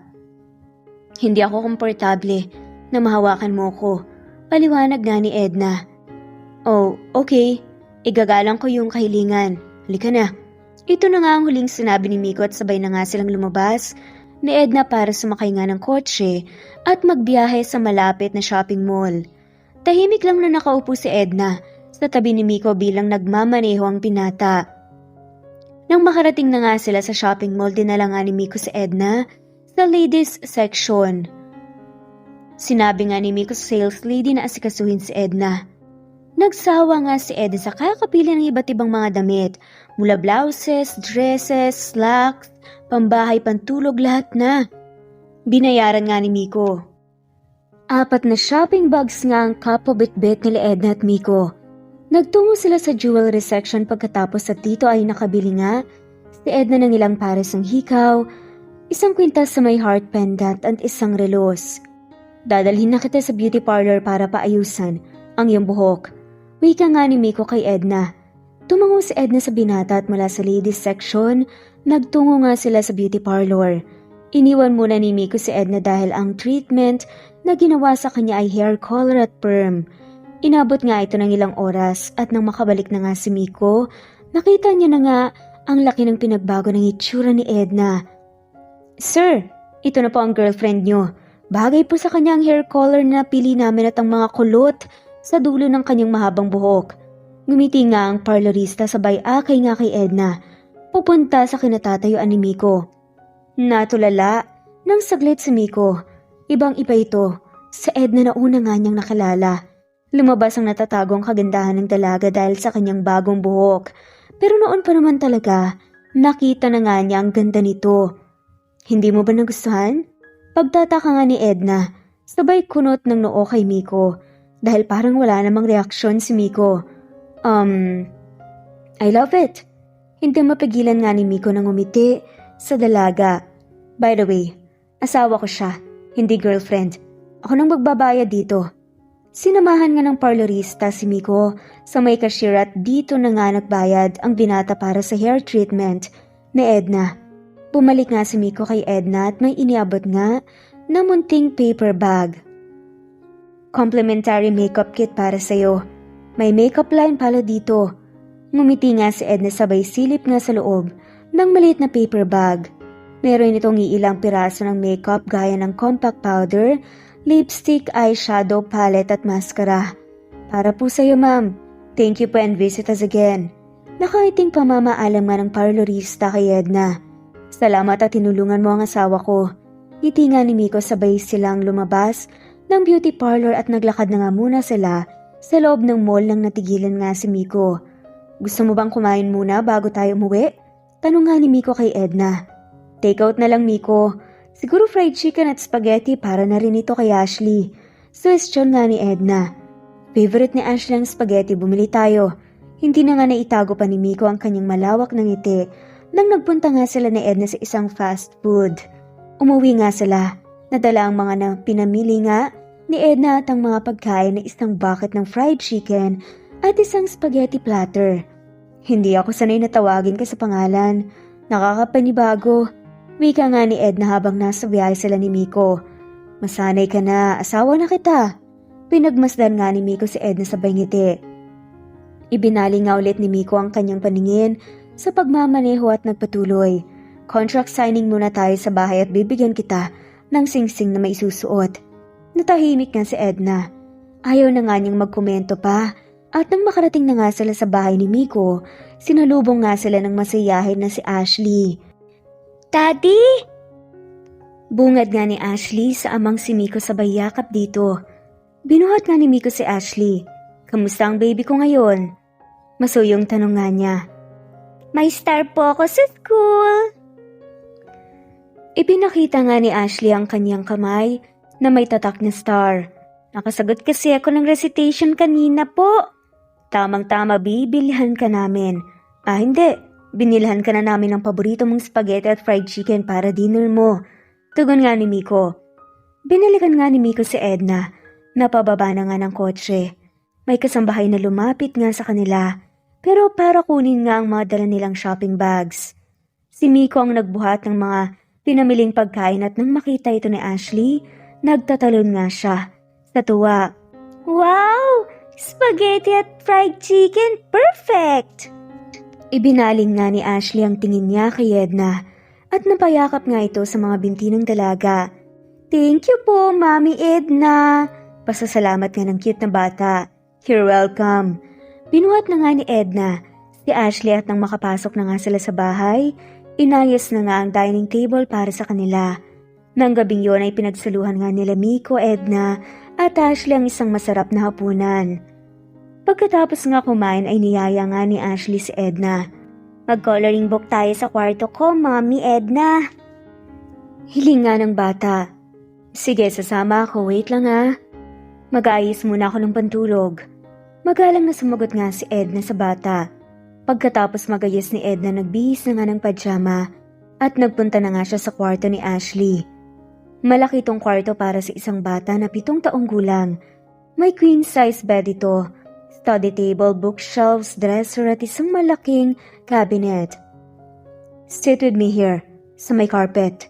Hindi ako komportable na mahawakan mo ko. Paliwanag nga ni Edna. Oh, okay. Igagalang ko yung kahilingan. Halika na. Ito na nga ang huling sinabi ni Miko at sabay na nga silang lumabas ni Edna para sumakay nga ng kotse at magbiyahe sa malapit na shopping mall. Tahimik lang na nakaupo si Edna sa tabi ni Miko bilang nagmamaneho ang binata. Nang makarating na nga sila sa shopping mall, dinala nga ni Miko si Edna sa ladies section. Sinabi nga ni Miko sa sales lady na asikasuhin si Edna. Nagsawa nga si Edna sa kakapili ng iba't ibang mga damit, mula blouses, dresses, slacks, pambahay, pantulog, lahat na. Binayaran nga ni Miko. 4 na shopping bags nga ang kapobit-bit nila Edna at Miko. Nagtungo sila sa jewelry section pagkatapos at dito ay nakabili nga si Edna ng ilang pares ng hikaw, isang kwintas sa may heart pendant at isang relos. Dadalhin na kita sa beauty parlor para paayusan ang iyong buhok. Wika nga ni Miko kay Edna. Tumango si Edna sa binata at mula sa ladies section, nagtungo nga sila sa beauty parlor. Iniwan muna ni Miko si Edna dahil ang treatment na ginawa sa kanya ay hair color at perm. Inabot nga ito ng ilang oras at nang makabalik na nga si Miko, nakita niya na nga ang laki ng pinagbago ng itsura ni Edna. Sir, ito na po ang girlfriend niyo. Bagay po sa kanyang hair color na napili namin at ang mga kulot sa dulo ng kanyang mahabang buhok. Ngumiti nga ang parlorista sabay akay nga kay Edna, pupunta sa kinatatayuan ni Miko. Natulala nang saglit si Miko. Ibang-iba ito sa Edna na una nga niyang nakilala. Lumabas ang natatagong kagandahan ng dalaga dahil sa kanyang bagong buhok. Pero noon pa naman talaga, nakita na nga niya ang ganda nito. Hindi mo ba nagustuhan? Pagtataka nga ni Edna, sabay kunot ng noo kay Miko dahil parang wala namang reaksyon si Miko. I love it. Hindi mapigilan nga ni Miko nang umiti sa dalaga. By the way, asawa ko siya, hindi girlfriend. Ako nang magbabayad dito. Sinamahan nga ng parlorista si Miko sa may cashier at dito na nga nagbayad ang binata para sa hair treatment ni Edna. Bumalik nga si Miko kay Edna at may iniabot nga na munting paper bag. Complimentary makeup kit para sa'yo. May makeup line pala dito. Ngumiti nga si Edna sabay silip nga sa loob ng maliit na paper bag. Meron itong iilang piraso ng makeup gaya ng compact powder, lipstick, eyeshadow, palette at mascara. Para po sa'yo, ma'am. Thank you po and visit us again. Nakaiting pamamaalam nga ng parlorista kay Edna. Salamat at tinulungan mo ang asawa ko. Ngiti nga ni Miko sabay silang lumabas ng beauty parlor at naglakad na nga muna sila sa loob ng mall nang natigilan nga si Miko. Gusto mo bang kumain muna bago tayo umuwi? Tanong nga ni Miko kay Edna. Take out na lang, Miko. Siguro fried chicken at spaghetti para na rin ito kay Ashley. Suggestion nga ni Edna. Favorite ni Ashley ang spaghetti, bumili tayo. Hindi na nga naitago pa ni Miko ang kanyang malawak na ngiti nang nagpunta nga sila ni Edna sa isang fast food. Umuwi nga sila. Nadala ang mga pinamili nga ni Edna at ang mga pagkain na isang bucket ng fried chicken at isang spaghetti platter. Hindi ako sanay na tawagin ka sa pangalan. Nakakapanibago. Wika nga ni Edna habang nasa biyahe sila ni Miko. Masanay ka na, asawa na kita. Pinagmasdan nga ni Miko si Edna sabay ngiti. Ibinali nga ulit ni Miko ang kanyang paningin sa pagmamaneho at nagpatuloy. Contract signing muna tayo sa bahay at bibigyan kita ng singsing na may susuot. Natahimik nga si Edna. Ayaw na nga niyang magkomento pa at nang makarating na nga sila sa bahay ni Miko, sinalubong nga sila ng masayahin na si Ashley. Daddy! Bungad nga ni Ashley sa amang si Miko sabay yakap dito. Binuhat nga ni Miko si Ashley. Kamusta ang baby ko ngayon? Masuyong tanong nga niya. May star po ako sa school. Ipinakita nga ni Ashley ang kanyang kamay na may tatak na star. Nakasagot kasi ako ng recitation kanina po. Tamang-tama, bibilihan ka namin. Hindi. Binilhan ka na namin ng paborito mong spaghetti at fried chicken para dinner mo. Tugon nga ni Miko. Binalikan nga ni Miko si Edna. Napababa na nga ng kotse. May kasambahay na lumapit nga sa kanila. Pero para kunin nga ang mga dala nilang shopping bags. Si Miko ang nagbuhat ng mga pinamiling pagkain at nang makita ito ni Ashley, nagtatalon nga siya. Sa tuwa. Wow! Spaghetti at fried chicken! Perfect! Ibinaling nga ni Ashley ang tingin niya kay Edna at napayakap nga ito sa mga binti ng dalaga. Thank you po, Mami Edna! Pasasalamat nga ng cute na bata. You're welcome. Binuhat na nga ni Edna si Ashley at nang makapasok na nga sila sa bahay, inayos na nga ang dining table para sa kanila. Nang gabing yun ay pinagsaluhan nga nila Miko, Edna at Ashley ang isang masarap na hapunan. Pagkatapos nga kumain ay niyaya nga ni Ashley si Edna. Mag-coloring book tayo sa kwarto ko, Mami Edna. Hiling nga ng bata. Sige, sasama ako. Wait lang ha. Mag-aayos muna ako ng pantulog. Magalang na sumagot nga si Edna sa bata. Pagkatapos magayos ni Edna, nagbihis na nga ng pajama at nagpunta na nga siya sa kwarto ni Ashley. Malaki itong kwarto para sa isang bata na 7 taong gulang. May queen size bed ito, study table, bookshelves, dresser at isang malaking cabinet. Sit with me here, sa may carpet.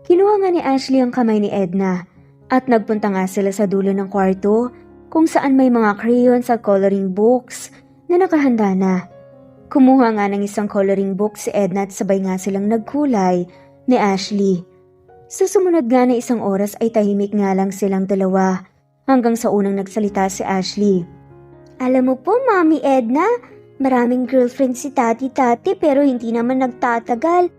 Kinuha nga ni Ashley ang kamay ni Edna. At nagpunta nga sila sa dulo ng kwarto kung saan may mga crayons at coloring books na nakahanda na. Kumuha nga ng isang coloring book si Edna at sabay nga silang nagkulay ni Ashley. Sa sumunod nga na isang oras ay tahimik nga lang silang dalawa hanggang sa unang nagsalita si Ashley. Alam mo po, Mami Edna, maraming girlfriend si Tati pero hindi naman nagtatagal.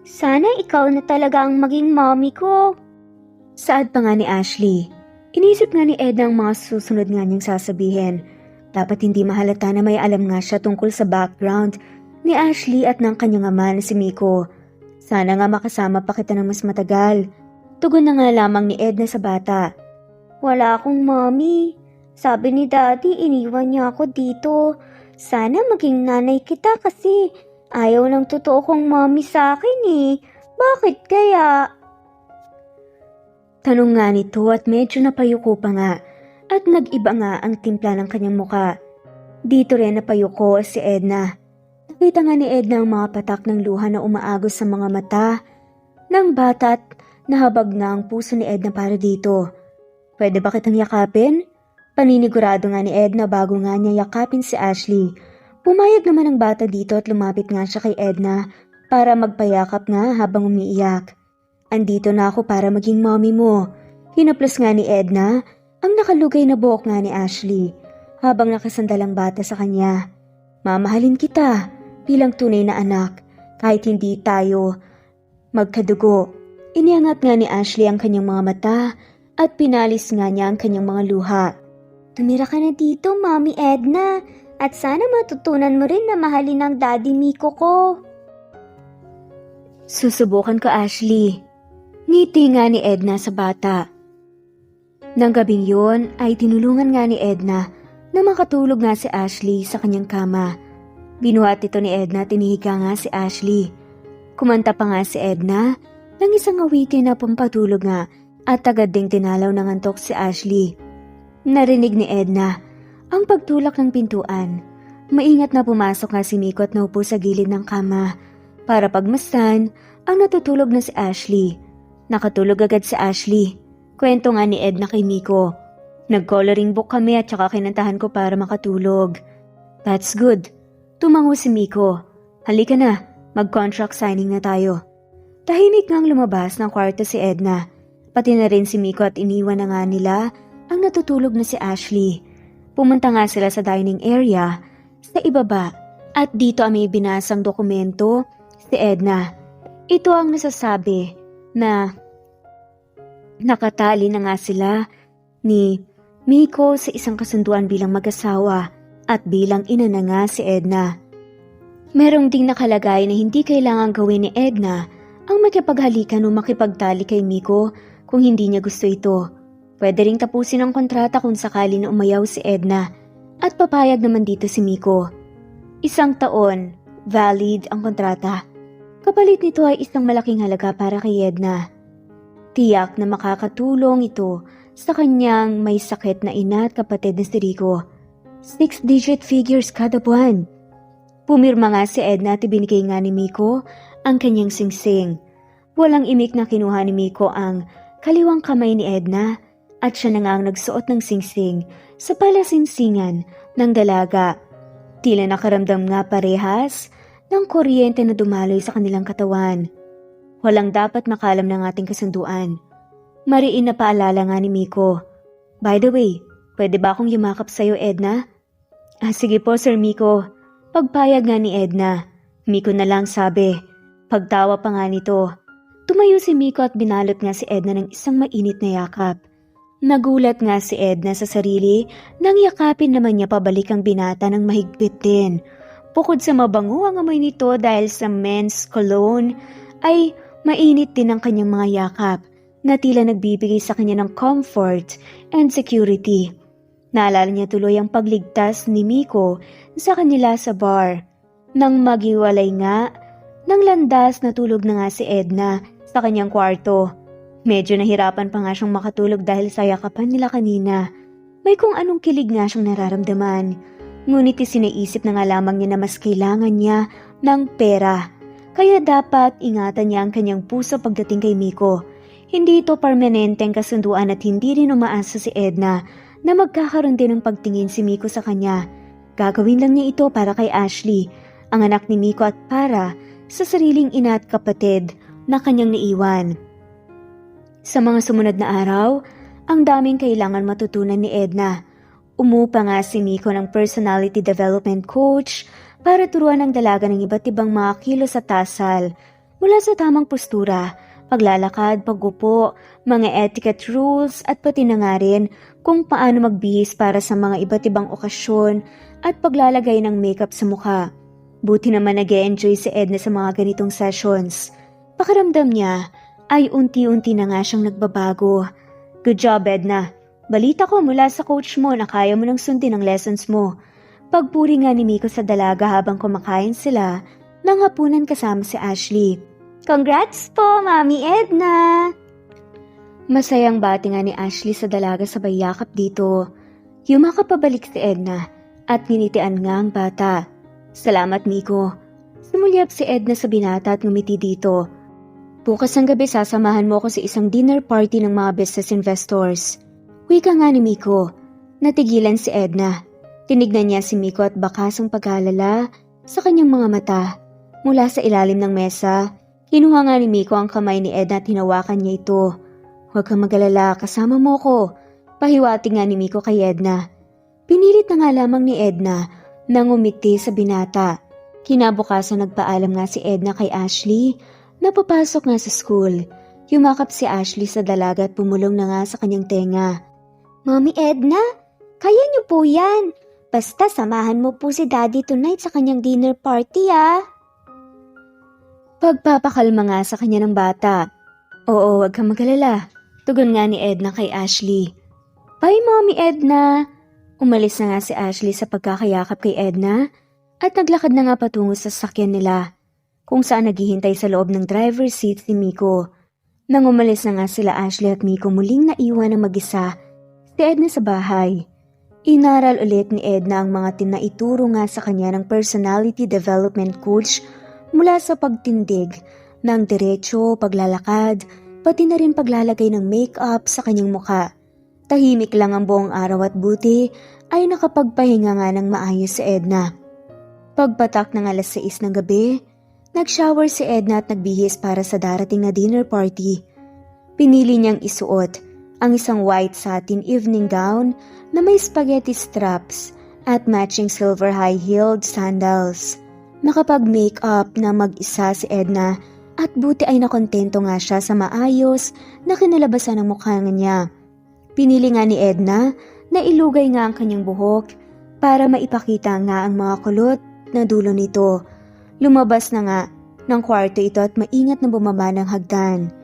Sana ikaw na talaga ang maging mommy ko. Saad pa nga ni Ashley. Inisip nga ni Edna ang mga susunod nga niyang sasabihin. Dapat hindi mahalata na may alam nga siya tungkol sa background ni Ashley at ng kanyang ama na si Miko. Sana nga makasama pa kita ng mas matagal. Tugon na nga lamang ni Edna sa bata. Wala akong mommy. Sabi ni Daddy, iniwan niya ako dito. Sana maging nanay kita kasi ayaw ng totoo kong mommy sa akin eh. Bakit kaya? Tanong nga nito at medyo napayuko pa nga at nag-iba nga ang timpla ng kanyang muka. Dito rin napayuko si Edna. Nakita nga ni Edna ang mga patak ng luha na umaagos sa mga mata ng bata at nahabag nga ang puso ni Edna para dito. Pwede ba kitang yakapin? Paninigurado nga ni Edna bago nga niya yakapin si Ashley. Pumayag naman ang bata dito at lumapit nga siya kay Edna para magpayakap nga habang umiiyak. Andito na ako para maging mommy mo. Hinaplos nga ni Edna ang nakalugay na buhok nga ni Ashley habang nakasandalang bata sa kanya. Mamahalin kita bilang tunay na anak kahit hindi tayo magkadugo. Iniangat nga ni Ashley ang kanyang mga mata at pinalis nga niya ang kanyang mga luha. Tumira ka na dito, Mami Edna, at sana matutunan mo rin na mahalin ang Daddy Miko ko. Susubukan ko, Ashley. Ngiti nga ni Edna sa bata. Nang gabing yun ay tinulungan nga ni Edna na makatulog nga si Ashley sa kanyang kama. Binuhat ito ni Edna at tinihiga nga si Ashley. Kumanta pa nga si Edna ng isang awitin na pampatulog nga at agad ding tinalaw ng antok si Ashley. Narinig ni Edna ang pagtulak ng pintuan. Maingat na pumasok nga si Miko at naupo sa gilid ng kama para pagmasdan ang natutulog na si Ashley. Nakatulog agad si Ashley. Kwento nga ni Edna kay Miko. Nag-coloring book kami at saka kinantahan ko para makatulog. That's good. Tumango si Miko. Halika na, mag-contract signing na tayo. Tahimik ngang lumabas ng kwarto si Edna. Pati na rin si Miko at iniwan na nga nila ang natutulog na si Ashley. Pumunta nga sila sa dining area sa ibaba at dito ang may binasang dokumento si Edna. Ito ang nasasabi na nakatali na nga sila ni Miko sa isang kasunduan bilang mag-asawa at bilang ina na nga si Edna. Merong ding nakalagay na hindi kailangang gawin ni Edna ang makipaghalikan o makipagtali kay Miko kung hindi niya gusto ito. Pwede ring tapusin ang kontrata kung sakali na umayaw si Edna at papayag naman dito si Miko. 1 taon, valid ang kontrata. Kapalit nito ay isang malaking halaga para kay Edna. Tiyak na makakatulong ito sa kanyang may sakit na ina at kapatid na si Rico. 6-digit figures kada buwan. Pumirma nga si Edna at ibinigay nga ni Miko ang kanyang singsing. Walang imik na kinuha ni Miko ang kaliwang kamay ni Edna at siya na nga ang nagsuot ng singsing sa palasingsingan ng dalaga. Tila nakaramdam nga parehas ng kuryente na dumaloy sa kanilang katawan. Walang dapat makalam ng ating kasunduan. Mariin na paalala nga ni Miko. By the way, pwede ba akong yumakap sa'yo, Edna? Sige po, Sir Miko. Pagpayag nga ni Edna. Miko na lang sabi. Pagtawa pa nga nito. Tumayo si Miko at binalot nga si Edna ng isang mainit na yakap. Nagulat nga si Edna sa sarili nang yakapin naman niya pabalik ang binata ng mahigpit din. Bukod sa mabango ang amoy nito dahil sa men's cologne, ay mainit din ang kanyang mga yakap na tila nagbibigay sa kanya ng comfort and security. Naalala niya tuloy ang pagligtas ni Miko sa kanila sa bar. Nang maghiwalay nga, nang landas natulog na nga si Edna sa kanyang kwarto. Medyo nahirapan pa nga siyang makatulog dahil sa yakapan nila kanina. May kung anong kilig nga siyang nararamdaman. Ngunit isinaisip na nga lamang niya na mas kailangan niya ng pera. Kaya dapat ingatan niya ang kanyang puso pagdating kay Miko. Hindi ito permanenteng kasunduan at hindi rin umaasa si Edna na magkakaroon din ng pagtingin si Miko sa kanya. Gagawin lang niya ito para kay Ashley, ang anak ni Miko at para sa sariling ina at kapatid na kanyang naiwan. Sa mga sumunod na araw, ang daming kailangan matutunan ni Edna. Umupa nga si Miko ng personality development coach para turuan ang dalaga ng iba't ibang mga kilos at tasal mula sa tamang postura, paglalakad, pag-upo, mga etiquette rules at pati na nga rin kung paano magbihis para sa mga iba't ibang okasyon at paglalagay ng makeup sa mukha. Buti naman nag-e-enjoy si Edna sa mga ganitong sessions. Pakiramdam niya ay unti-unti na nga siyang nagbabago. Good job, Edna. Balita ko mula sa coach mo na kaya mo nang sundin ang lessons mo. Pagpuri nga ni Miko sa dalaga habang kumakain sila ng hapunan kasama si Ashley. Congrats po, Mami Edna! Masayang bati nga ni Ashley sa dalaga sabay yakap dito. Yumakap pabalik si Edna at ninitian nga ang bata. Salamat, Miko. Sumulyap si Edna sa binata at ngumiti dito. Bukas ang gabi sasamahan mo ako sa isang dinner party ng mga business investors. Wika nga ni Miko. Natigilan si Edna. Tinignan niya si Miko at bakasang pag-aalala sa kanyang mga mata. Mula sa ilalim ng mesa, kinuha nga ni Miko ang kamay ni Edna at hinawakan niya ito. Huwag kang mag-alala, kasama mo ko. Pahiwati nga ni Miko kay Edna. Pinilit na nga lamang ni Edna nang umiti sa binata. Kinabukasan nagpaalam nga si Edna kay Ashley na papasok nga sa school. Yumakap si Ashley sa dalaga at pumulong na nga sa kanyang tenga. Mommy Edna, kaya niyo po yan. Basta samahan mo po si Daddy tonight sa kanyang dinner party Pagpapakalma nga sa kanya ng bata. Oo, wag kang mag-alala. Tugon nga ni Edna kay Ashley. Bye Mommy Edna. Umalis na nga si Ashley sa pagkakayakap kay Edna at naglakad na nga patungo sa sasakyan nila kung saan naghihintay sa loob ng driver's seat si Miko. Nang umalis na nga sila Ashley at Miko muling naiwan ng mag-isa si Edna sa bahay. Inaral ulit ni Edna ang mga tinaituro nga sa kanya ng personality development coach mula sa pagtindig ng diretsyo, paglalakad, pati na rin paglalagay ng make-up sa kanyang muka. Tahimik lang ang buong araw at buti ay nakapagpahinga nga ng maayos si Edna. Pagpatak ng alas 6 ng gabi, nag-shower si Edna at nagbihis para sa darating na dinner party. Pinili niyang isuot ang isang white satin evening gown na may spaghetti straps at matching silver high-heeled sandals. Nakapag-makeup na mag-isa si Edna at buti ay nakontento nga siya sa maayos na kinalabasan ng mukha niya. Pinili nga ni Edna na ilugay nga ang kanyang buhok para maipakita nga ang mga kulot na dulo nito. Lumabas na nga ng kwarto ito at maingat na bumaba ng hagdan.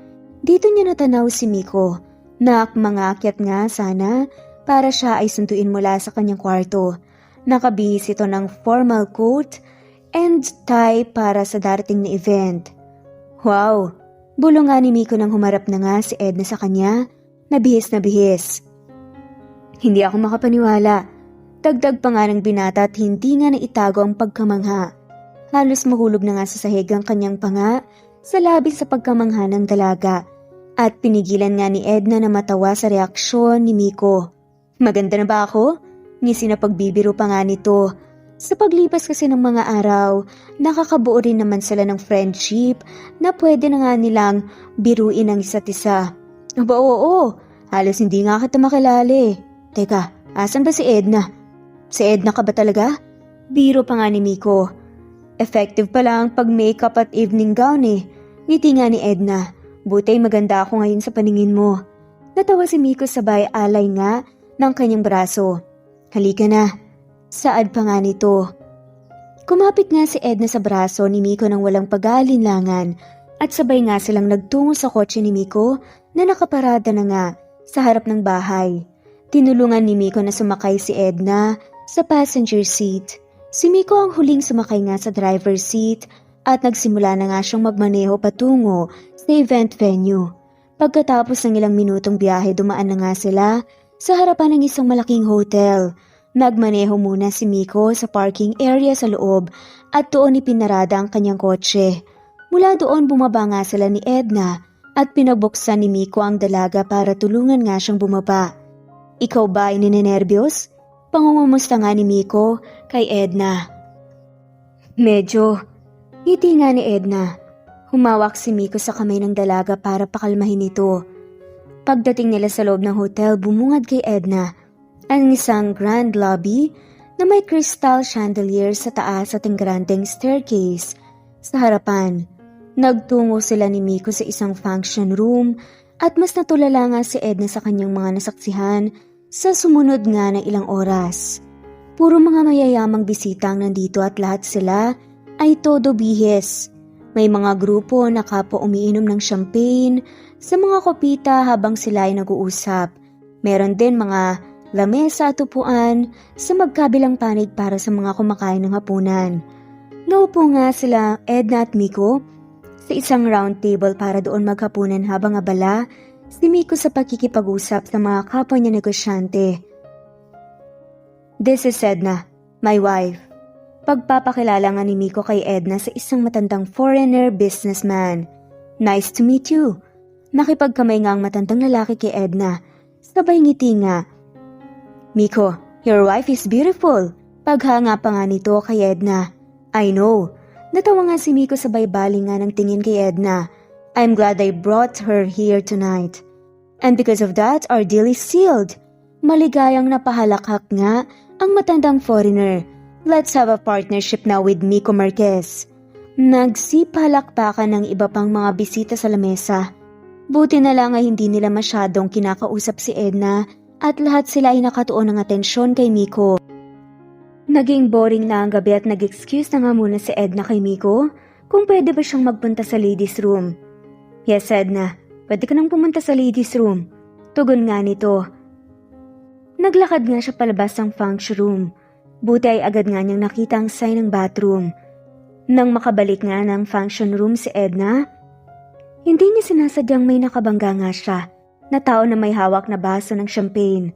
Dito niya natanaw si Miko na mangakyat nga sana para siya ay sunduin mula sa kanyang kwarto. Nakabihis ito ng formal coat and tie para sa darating na event. Wow! Bulong nga ni Miko nang humarap na nga si Edna sa kanya. Nabihis na bihis. Hindi ako makapaniwala. Dagdag pa nga ng binata at hindi nga naitago ang pagkamangha. Halos mahulog na nga sa sahig ang kanyang panga sa labis sa pagkamangha ng dalaga. At pinigilan nga ni Edna na matawa sa reaksyon ni Miko. Maganda na ba ako? Ngisi na pagbibiro pa nga nito. Sa paglipas kasi ng mga araw, nakakabuo rin naman sila ng friendship na pwede na nga nilang biruin ang isa't isa. Aba oo, halos hindi nga kita makilala Teka, asan ba si Edna? Si Edna ka ba talaga? Biro pa nga ni Miko. Effective pala ang pag-makeup at evening gown Ngiti nga ni Edna. Buti maganda ako ngayon sa paningin mo. Natawa si Miko sabay alay nga ng kanyang braso. Halika na. Saad pa nga nito. Kumapit nga si Edna sa braso ni Miko nang walang pag-aalinlangan at sabay nga silang nagtungo sa kotse ni Miko na nakaparada na nga sa harap ng bahay. Tinulungan ni Miko na sumakay si Edna sa passenger seat. Si Miko ang huling sumakay nga sa driver's seat at nagsimula na nga siyang magmaneho patungo sa event venue. Pagkatapos ng ilang minutong biyahe dumaan na nga sila sa harapan ng isang malaking hotel. Nagmaneho muna si Miko sa parking area sa loob at doon ipinarada ang kanyang kotse. Mula doon bumaba nga sila ni Edna at pinagbuksan ni Miko ang dalaga para tulungan nga siyang bumaba. Ikaw ba ay ninenervyos? Pangungumusta nga ni Miko kay Edna. Medyo. Ngiti nga ni Edna. Humawak si Miko sa kamay ng dalaga para pakalmahin ito. Pagdating nila sa loob ng hotel, bumungad kay Edna ang isang grand lobby na may crystal chandelier sa taas at engrandeng staircase sa harapan. Nagtungo sila ni Miko sa isang function room at mas natulala nga si Edna sa kanyang mga nasaksihan sa sumunod nga na ilang oras. Puro mga mayayamang bisita ang nandito at lahat sila ay todo bihis. May mga grupo na kapwa umiinom ng champagne sa mga kopita habang sila ay nag-uusap. Meron din mga lamesa at upuan sa magkabilang panig para sa mga kumakain ng hapunan. Naupo nga sila Edna at Miko sa isang round table para doon maghapunan habang abala si Miko sa pakikipag-usap sa mga kapwa niya negosyante. This is Edna, my wife. Pagpapakilala nga ni Miko kay Edna sa isang matandang foreigner businessman. Nice to meet you. Nakipagkamay nga ang matandang lalaki kay Edna. Sabay ngiti nga. Miko, your wife is beautiful. Paghanga pa nga nito kay Edna. I know. Natawa nga si Miko sabay baling nga ng tingin kay Edna. I'm glad I brought her here tonight. And because of that, our deal is sealed. Maligayang napahalakhak nga ang matandang foreigner. Let's have a partnership now with Miko Marquez. Nagsipalakpakan ng iba pang mga bisita sa lamesa. Buti na lang ay hindi nila masyadong kinakausap si Edna at lahat sila ay nakatuon ng atensyon kay Miko. Naging boring na ang gabi at nag-excuse na nga muna si Edna kay Miko kung pwede ba siyang magpunta sa ladies room. Yes, Edna, pwede ka nang pumunta sa ladies room. Tugon nga nito. Naglakad nga siya palabas ng function room. Buti ay agad nga niyang nakita ang sign ng bathroom. Nang makabalik nga ng function room si Edna, hindi niya sinasadyang may nakabangga nga siya na tao na may hawak na baso ng champagne.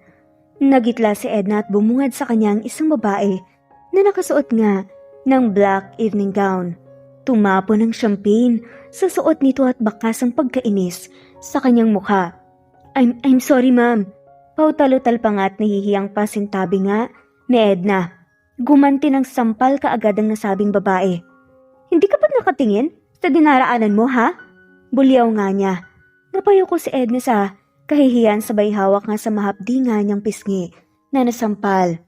Nagitla si Edna at bumungad sa kanya ang isang babae na nakasuot nga ng black evening gown. Tumapo ng champagne sa suot nito at bakas ang pagkainis sa kanyang mukha. I'm sorry, ma'am. Pautalutal pa nga at nahihiyang pasintabi nga ni Edna. Gumanti ng sampal kaagad ang nasabing babae. Hindi ka ba't nakatingin sa dinaraanan mo, ha? Bulyaw nga niya. Napayo ko si Edna sa kahihiyan sabay hawak nga sa mahapdi nga niyang pisngi na nasampal.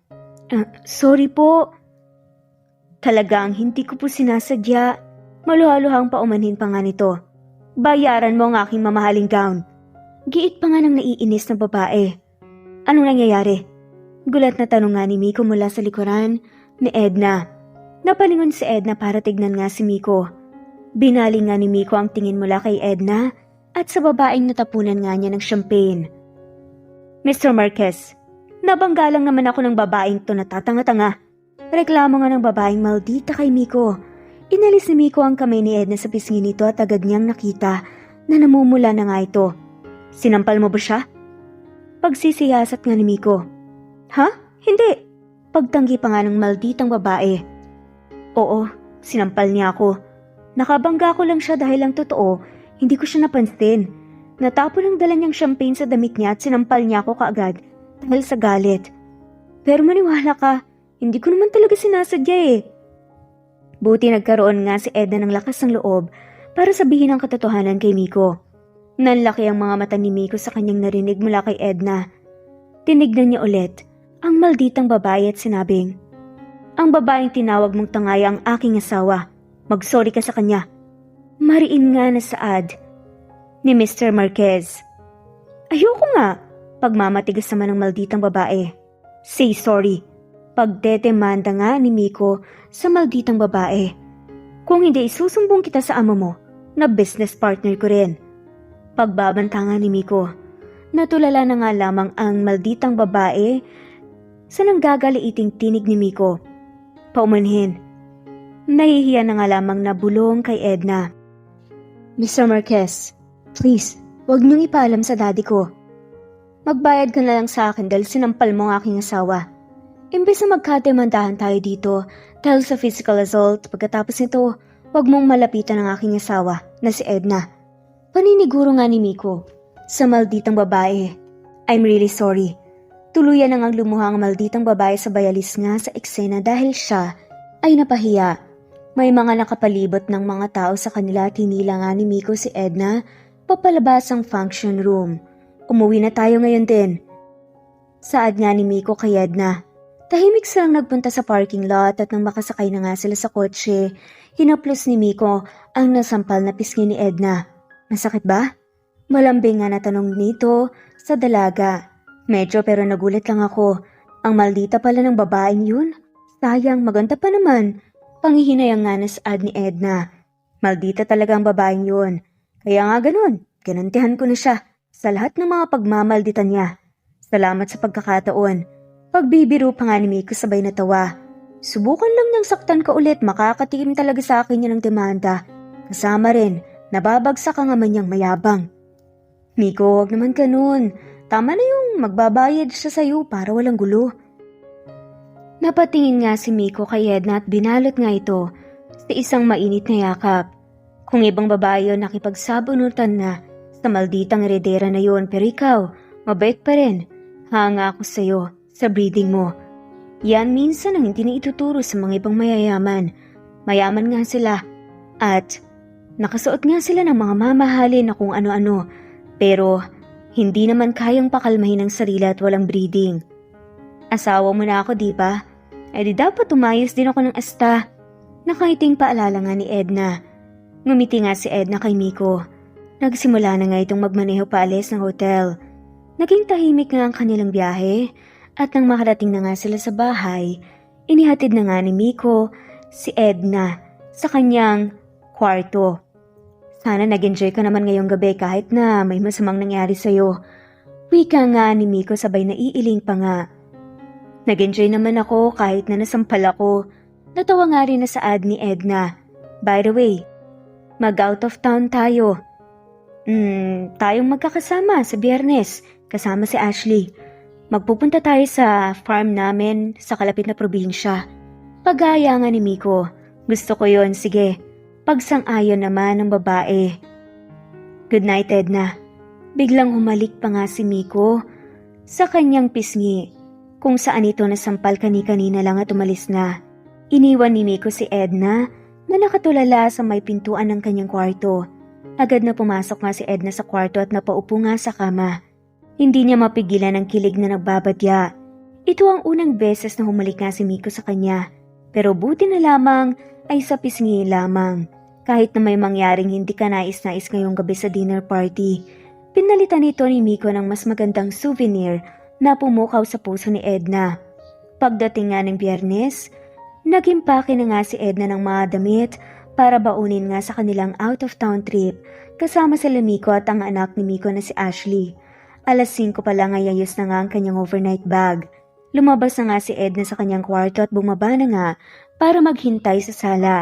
Sorry po. Talagang hindi ko po sinasadya. Maluhaluhang paumanhin pa nga nito. Bayaran mo ang aking mamahaling gown. Giit pa nga ng naiinis na babae. Anong nangyayari? Gulat na tanong nga ni Miko mula sa likuran ni Edna. Napalingon si Edna para tignan nga si Miko. Binaling nga ni Miko ang tingin mula kay Edna at sa babaeng natapunan nga niya ng champagne. Mr. Marquez, nabangga lang naman ako ng babaeng to na tatanga-tanga. Reklamo nga ng babaeng maldita kay Miko. Inalis ni Miko ang kamay ni Edna sa pisngi nito at agad niyang nakita na namumula na nga ito. Sinampal mo ba siya? Pagsisiyasat nga ni Miko. Ha? Hindi. Pagtanggi pa nga ng malditang babae. Oo, sinampal niya ako. Nakabangga ko lang siya dahil lang totoo, hindi ko siya napansin. Natapon ang dala niyang champagne sa damit niya at sinampal niya ako kaagad dahil sa galit. Pero maniwala ka, hindi ko naman talaga sinasadya eh. Buti nagkaroon nga si Edna ng lakas ng loob para sabihin ang katotohanan kay Miko. Nanlaki ang mga mata ni Miko sa kanyang narinig mula kay Edna. Tinignan niya ulit ang malditang babae at sinabing, ang babaeng tinawag mong tangaya ang aking asawa. Magsorry ka sa kanya. Mariin nga na saad ni Mr. Marquez. Ayoko nga, pagmamatigas naman ng malditang babae. Say sorry. Pagdetemanda nga ni Miko sa malditang babae. Kung hindi isusumbong kita sa amo mo na business partner ko rin. Pagbabanta nga ni Miko. Natulala na nga lamang ang malditang babae sa nanggagaliiting tinig ni Miko. Paumanhin. Nahihiya na nga lamang na bulong kay Edna. Mr. Marquez, please, huwag niyong ipaalam sa daddy ko. Magbayad ka na lang sa akin dahil sinampal mo ang aking asawa. Imbes na magkademandahan tayo dito dahil sa physical assault, pagkatapos nito, huwag mong malapitan ang aking asawa na si Edna. Paniniguro nga ni Miko sa malditang babae. I'm really sorry. Tuluyan na ngang lumuha ang malditang babae sa bayalis nga sa eksena dahil siya ay napahiya. May mga nakapalibot ng mga tao sa kanila at hinila nga ni Miko si Edna papalabas ang function room. Umuwi na tayo ngayon din. Saad nga ni Miko kay Edna. Tahimik silang nagpunta sa parking lot at nang makasakay na nga sila sa kotse, hinaplos ni Miko ang nasampal na pisngi ni Edna. Masakit ba? Malambing nga na tanong nito sa dalaga. Medyo pero nagulat lang ako. Ang maldita pala ng babaeng yun. Sayang, maganda pa naman. Panghihinayang nga na saad ni Edna. Maldita talaga ang babaeng yun. Kaya nga ganun, ganantihan ko na siya sa lahat ng mga pagmamalditan niya. Salamat sa pagkakataon. Pagbibiro pa nga ni Miko sabay natawa. Subukan lang niyang saktan ka ulit, makakatikim talaga sa akin niya ng demanda. Kasama rin, nababagsak ang ama niyang mayabang. Miko, huwag naman ganun. Tama na yung magbabayad siya sa'yo para walang gulo. Napatingin nga si Miko kay Edna at binalot nga ito sa isang mainit na yakap. Kung ibang babae yun nakipagsabunutan na sa malditang heredera na yun, pero ikaw, mabait pa rin. Hanga ako sa'yo sa breeding mo. Yan minsan ang hindi na ituturo sa mga ibang mayayaman. Mayaman nga sila at nakasuot nga sila ng mga mamahalin na kung ano-ano. Pero Hindi naman kayang pakalmahin ang sarili at walang breathing. Asawa mo na ako, di ba? Eh di dapat umayos din ako ng asta. Nakaiting paalala nga ni Edna. Ngumiti nga si Edna kay Miko. Nagsimula na nga itong magmaneho paalis ng hotel. Naging tahimik nga ang kanilang biyahe at nang makarating na nga sila sa bahay, inihatid na nga ni Miko si Edna sa kanyang kwarto. Sana nag-enjoy ka naman ngayong gabi kahit na may masamang nangyari sa'yo. Wika nga ni Miko sabay na iiling pa nga. Nag-enjoy naman ako kahit na nasampal ako. Natawa nga rin na saad ni Edna. By the way, mag-out of town tayo. Tayong magkakasama sa Biyernes, kasama si Ashley. Magpupunta tayo sa farm namin sa kalapit na probinsya. Pagaya nga ni Miko. Gusto ko yon, sige. Pagsang-ayon naman ng babae. Good night, Edna. Biglang humalik pa nga si Miko sa kanyang pisngi, kung saan ito nasampal kani-kanina lang at umalis na. Iniwan ni Miko si Edna na nakatulala sa may pintuan ng kanyang kwarto. Agad na pumasok nga si Edna sa kwarto at napaupo nga sa kama. Hindi niya mapigilan ang kilig na nagbabadya. Ito ang unang beses na humalik nga si Miko sa kanya. Pero buti na lamang ay sa pisngi lamang. Kahit na may mangyaring hindi ka nais-nais ngayong gabi sa dinner party, pinalitan ito ni Miko ng mas magandang souvenir na pumukaw sa puso ni Edna. Pagdating nga ng Biyernes, nag-impake na nga si Edna ng mga damit para baunin nga sa kanilang out-of-town trip kasama sila Miko at ang anak ni Miko na si Ashley. Alas 5 pa lang ay ayos na nga ang kanyang overnight bag. Lumabas na nga si Edna sa kanyang kwarto at bumaba na nga para maghintay sa sala.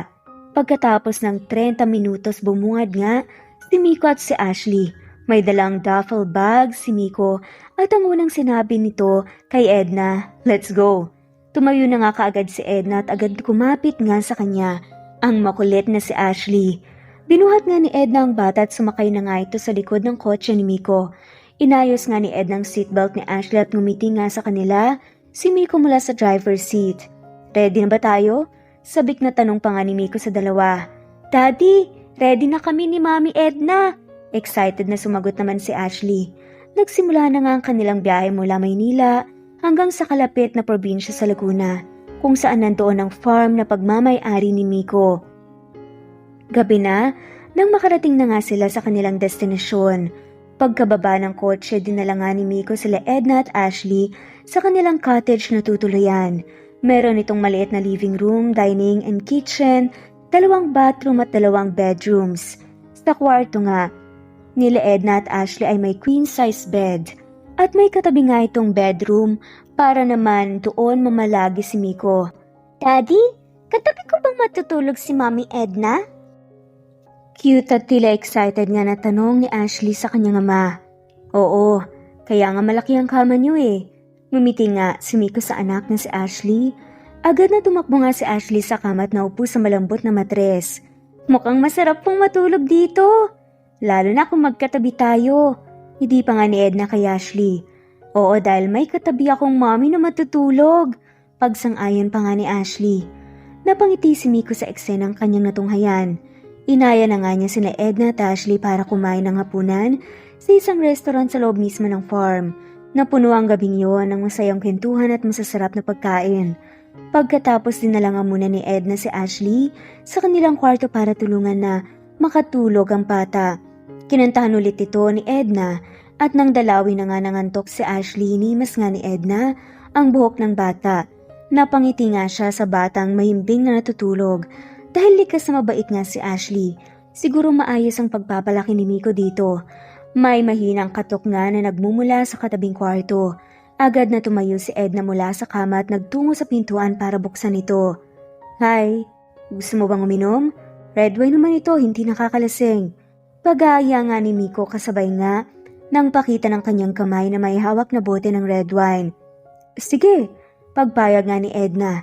Pagkatapos ng 30 minutos bumungad nga si Miko at si Ashley. May dalang duffel bag si Miko at ang unang sinabi nito kay Edna, "Let's go." Tumayo na nga kaagad si Edna at agad kumapit nga sa kanya ang makulit na si Ashley. Binuhat nga ni Edna ang bata at sumakay na nga ito sa likod ng kotse ni Miko. Inayos nga ni Edna ang seatbelt ni Ashley at ngumiti nga sa kanila si Miko mula sa driver's seat. "Ready na ba tayo?" Sabik na tanong pa nga ni Miko sa dalawa. "Daddy, ready na kami ni Mami Edna." Excited na sumagot naman si Ashley. Nagsimula na nga ang kanilang biyahe mula Maynila hanggang sa kalapit na probinsya sa Laguna, kung saan nandoon ang farm na pagmamay-ari ni Miko. Gabi na, nang makarating na nga sila sa kanilang destinasyon. Pagkababa ng kotse, dinala nga ni Miko sila Edna at Ashley sa kanilang cottage na tutuluyan. Meron itong maliit na living room, dining and kitchen, 2 bathroom at 2 bedrooms. Sa kwarto nga, nila Edna at Ashley ay may queen-size bed. At may katabi nga itong bedroom para naman doon mamalagi si Miko. "Daddy, katabi ko bang matutulog si Mami Edna?" Cute at tila excited nga na tanong ni Ashley sa kanyang ama. "Oo, kaya nga malaki ang kama niyo eh." Ngumiti nga si Miko sa anak na si Ashley. Agad na tumakbo nga si Ashley sa kama at naupo sa malambot na matres. "Mukhang masarap pong matulog dito. Lalo na kung magkatabi tayo." Hindi pa nga ni Edna kay Ashley. "Oo, dahil may katabi akong mommy na matutulog." Pagsang-ayon pa nga ni Ashley. Napangiti si Miko sa eksenang kanyang natunghayan. Inaya na nga niya sina Edna at Ashley para kumain ng hapunan sa isang restaurant sa loob mismo ng farm. Napuno ang gabing yun ng masayang kwentuhan at masasarap na pagkain. Pagkatapos dinala nga muna ni Edna si Ashley sa kanilang kwarto para tulungan na makatulog ang bata. Kinantahan ulit ito ni Edna at nang dalawin na nga nangantok si Ashley, hinimas nga ni Edna ang buhok ng bata. Napangiti nga siya sa batang mahimbing na natutulog. Dahil likas na mabait nga si Ashley, siguro maayos ang pagpapalaki ni Miko dito. May mahinang katok nga na nagmumula sa katabing kwarto. Agad na tumayo si Edna mula sa kama at nagtungo sa pintuan para buksan ito. "Hi, gusto mo bang uminom? Red wine naman ito, hindi nakakalasing." Pag-aaya nga ni Miko kasabay nga nang pakita ng kanyang kamay na may hawak na bote ng red wine. "Sige," pagpayag nga ni Edna.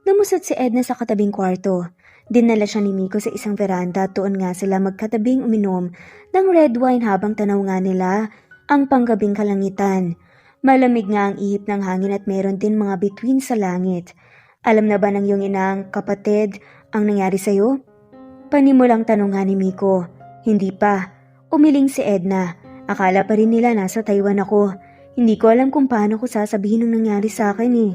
Namusot si Edna sa katabing kwarto. Dinala siya ni Miko sa isang veranda at doon nga sila magkatabing uminom ng red wine habang tanaw nga nila ang panggabing kalangitan. Malamig nga ang ihip ng hangin at meron din mga bituin sa langit. "Alam na ba ng iyong inang kapatid ang nangyari sa'yo?" Panimulang tanong nga ni Miko. "Hindi pa." Umiling si Edna. Akala pa rin nila nasa Taiwan ako. Hindi ko alam kung paano ko sasabihin ang nangyari sa akin eh.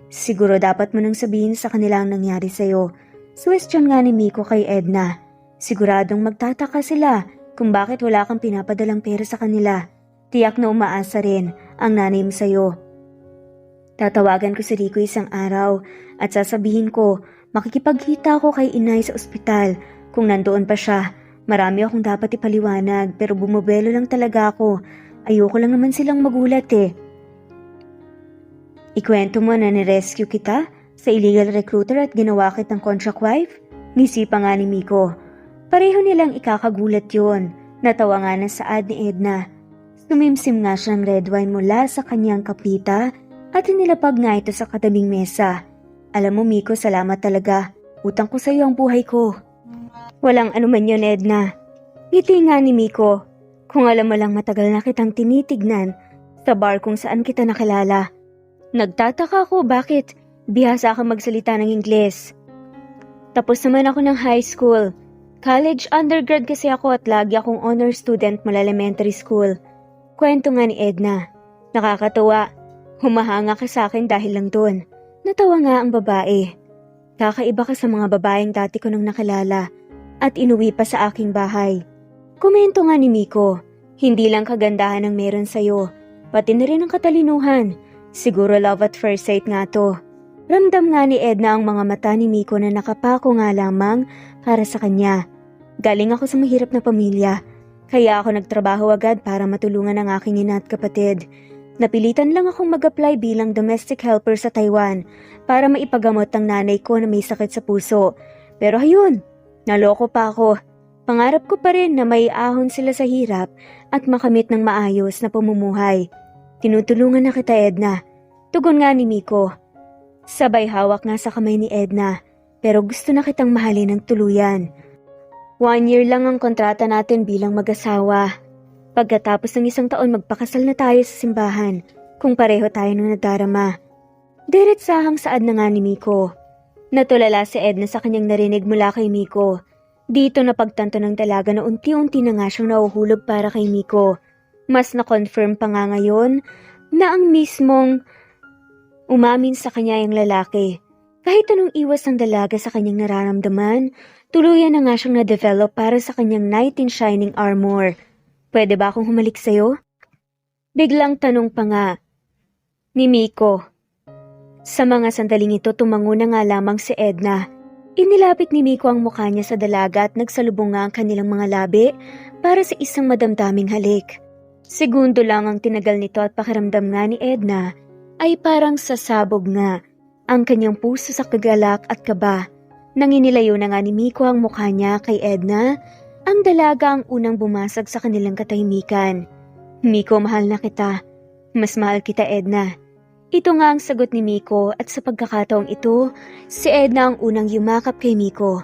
Siguro dapat mo nang sabihin sa kanila ang nangyari sa'yo. Suwestyon nga ni Miko kay Edna. Siguradong magtataka sila kung bakit wala kang pinapadalang pera sa kanila. Tiyak na umaasa rin ang nanay mo sa'yo. Tatawagan ko si Rico isang araw at sasabihin ko makikipagkita ako kay inay sa ospital kung nandoon pa siya. Marami akong dapat ipaliwanag pero bumubelo lang talaga ako. Ayoko lang naman silang magulat eh. Ikwento mo na nirescue kita sa illegal recruiter at ginawa kitang contract wife? Nisipa nga ni Miko. Pareho nilang ikakagulat yon. Natawa nga na saad ni Edna. Sumimsim nga siya ng red wine mula sa kanyang kapita at inilapag nga ito sa katabing mesa. Alam mo Miko, salamat talaga. Utang ko sa iyo ang buhay ko. Walang anuman yun Edna. Ngiti nga ni Miko. Kung alam mo lang matagal na kitang tinitignan sa bar kung saan kita nakilala. Nagtataka ako bakit bihasa ka magsalita ng Ingles. Tapos naman ako ng high school. College undergrad kasi ako at lagi akong honor student mula elementary school. Kwento nga ni Edna. Nakakatawa. Humahanga ka sa akin dahil lang doon. Natawa nga ang babae. Kakaiba ka sa mga babaeng dati ko nang nakilala at inuwi pa sa aking bahay. Komento nga ni Miko, hindi lang kagandahan ang meron sa'yo, pati na rin ang katalinuhan. Siguro love at first sight nga to. Ramdam nga ni Edna ang mga mata ni Miko na nakapako nga lamang para sa kanya. Galing ako sa mahirap na pamilya, kaya ako nagtrabaho agad para matulungan ang aking ina at kapatid. Napilitan lang akong mag-apply bilang domestic helper sa Taiwan para maipagamot ang nanay ko na may sakit sa puso. Pero ayun, naloko pa ako. Pangarap ko pa rin na may ahon sila sa hirap at makamit ng maayos na pamumuhay. Tinutulungan na kita Edna. Tugon nga ni Miko. Sabay hawak nga sa kamay ni Edna, pero gusto na kitang mahalin ng tuluyan. 1 year lang ang kontrata natin bilang mag-asawa. Pagkatapos ng 1 taon magpakasal na tayo sa simbahan kung pareho tayo ng nadarama. Diretsahang saad na nga ni Miko. Natulala si Edna sa kanyang narinig mula kay Miko. Dito napagtanto ng dalaga na unti-unti na nga siyang nahuhulog para kay Miko. Mas na-confirm pa nga ngayon na ang mismong umamin sa kanya yung lalaki. Kahit anong iwas ng dalaga sa kanyang nararamdaman, tuluyan na nga siyang na-develop para sa kanyang knight in shining armor. Pwede ba akong humalik sa'yo? Biglang tanong pa nga ni Miko. Sa mga sandaling ito tumango na nga lamang si Edna. Inilapit ni Miko ang mukha niya sa dalaga at nagsalubong nga ang kanilang mga labi para sa isang madamdaming halik. Segundo lang ang tinagal nito at pakiramdam nga ni Edna ay parang sasabog nga ang kanyang puso sa kagalak at kaba. Nang inilayo na nga ni Miko ang mukha niya kay Edna, ang dalaga ang unang bumasag sa kanilang katahimikan. Miko, mahal na kita. Mas mahal kita Edna. Ito nga ang sagot ni Miko at sa pagkakataong ito, si Edna ang unang yumakap kay Miko.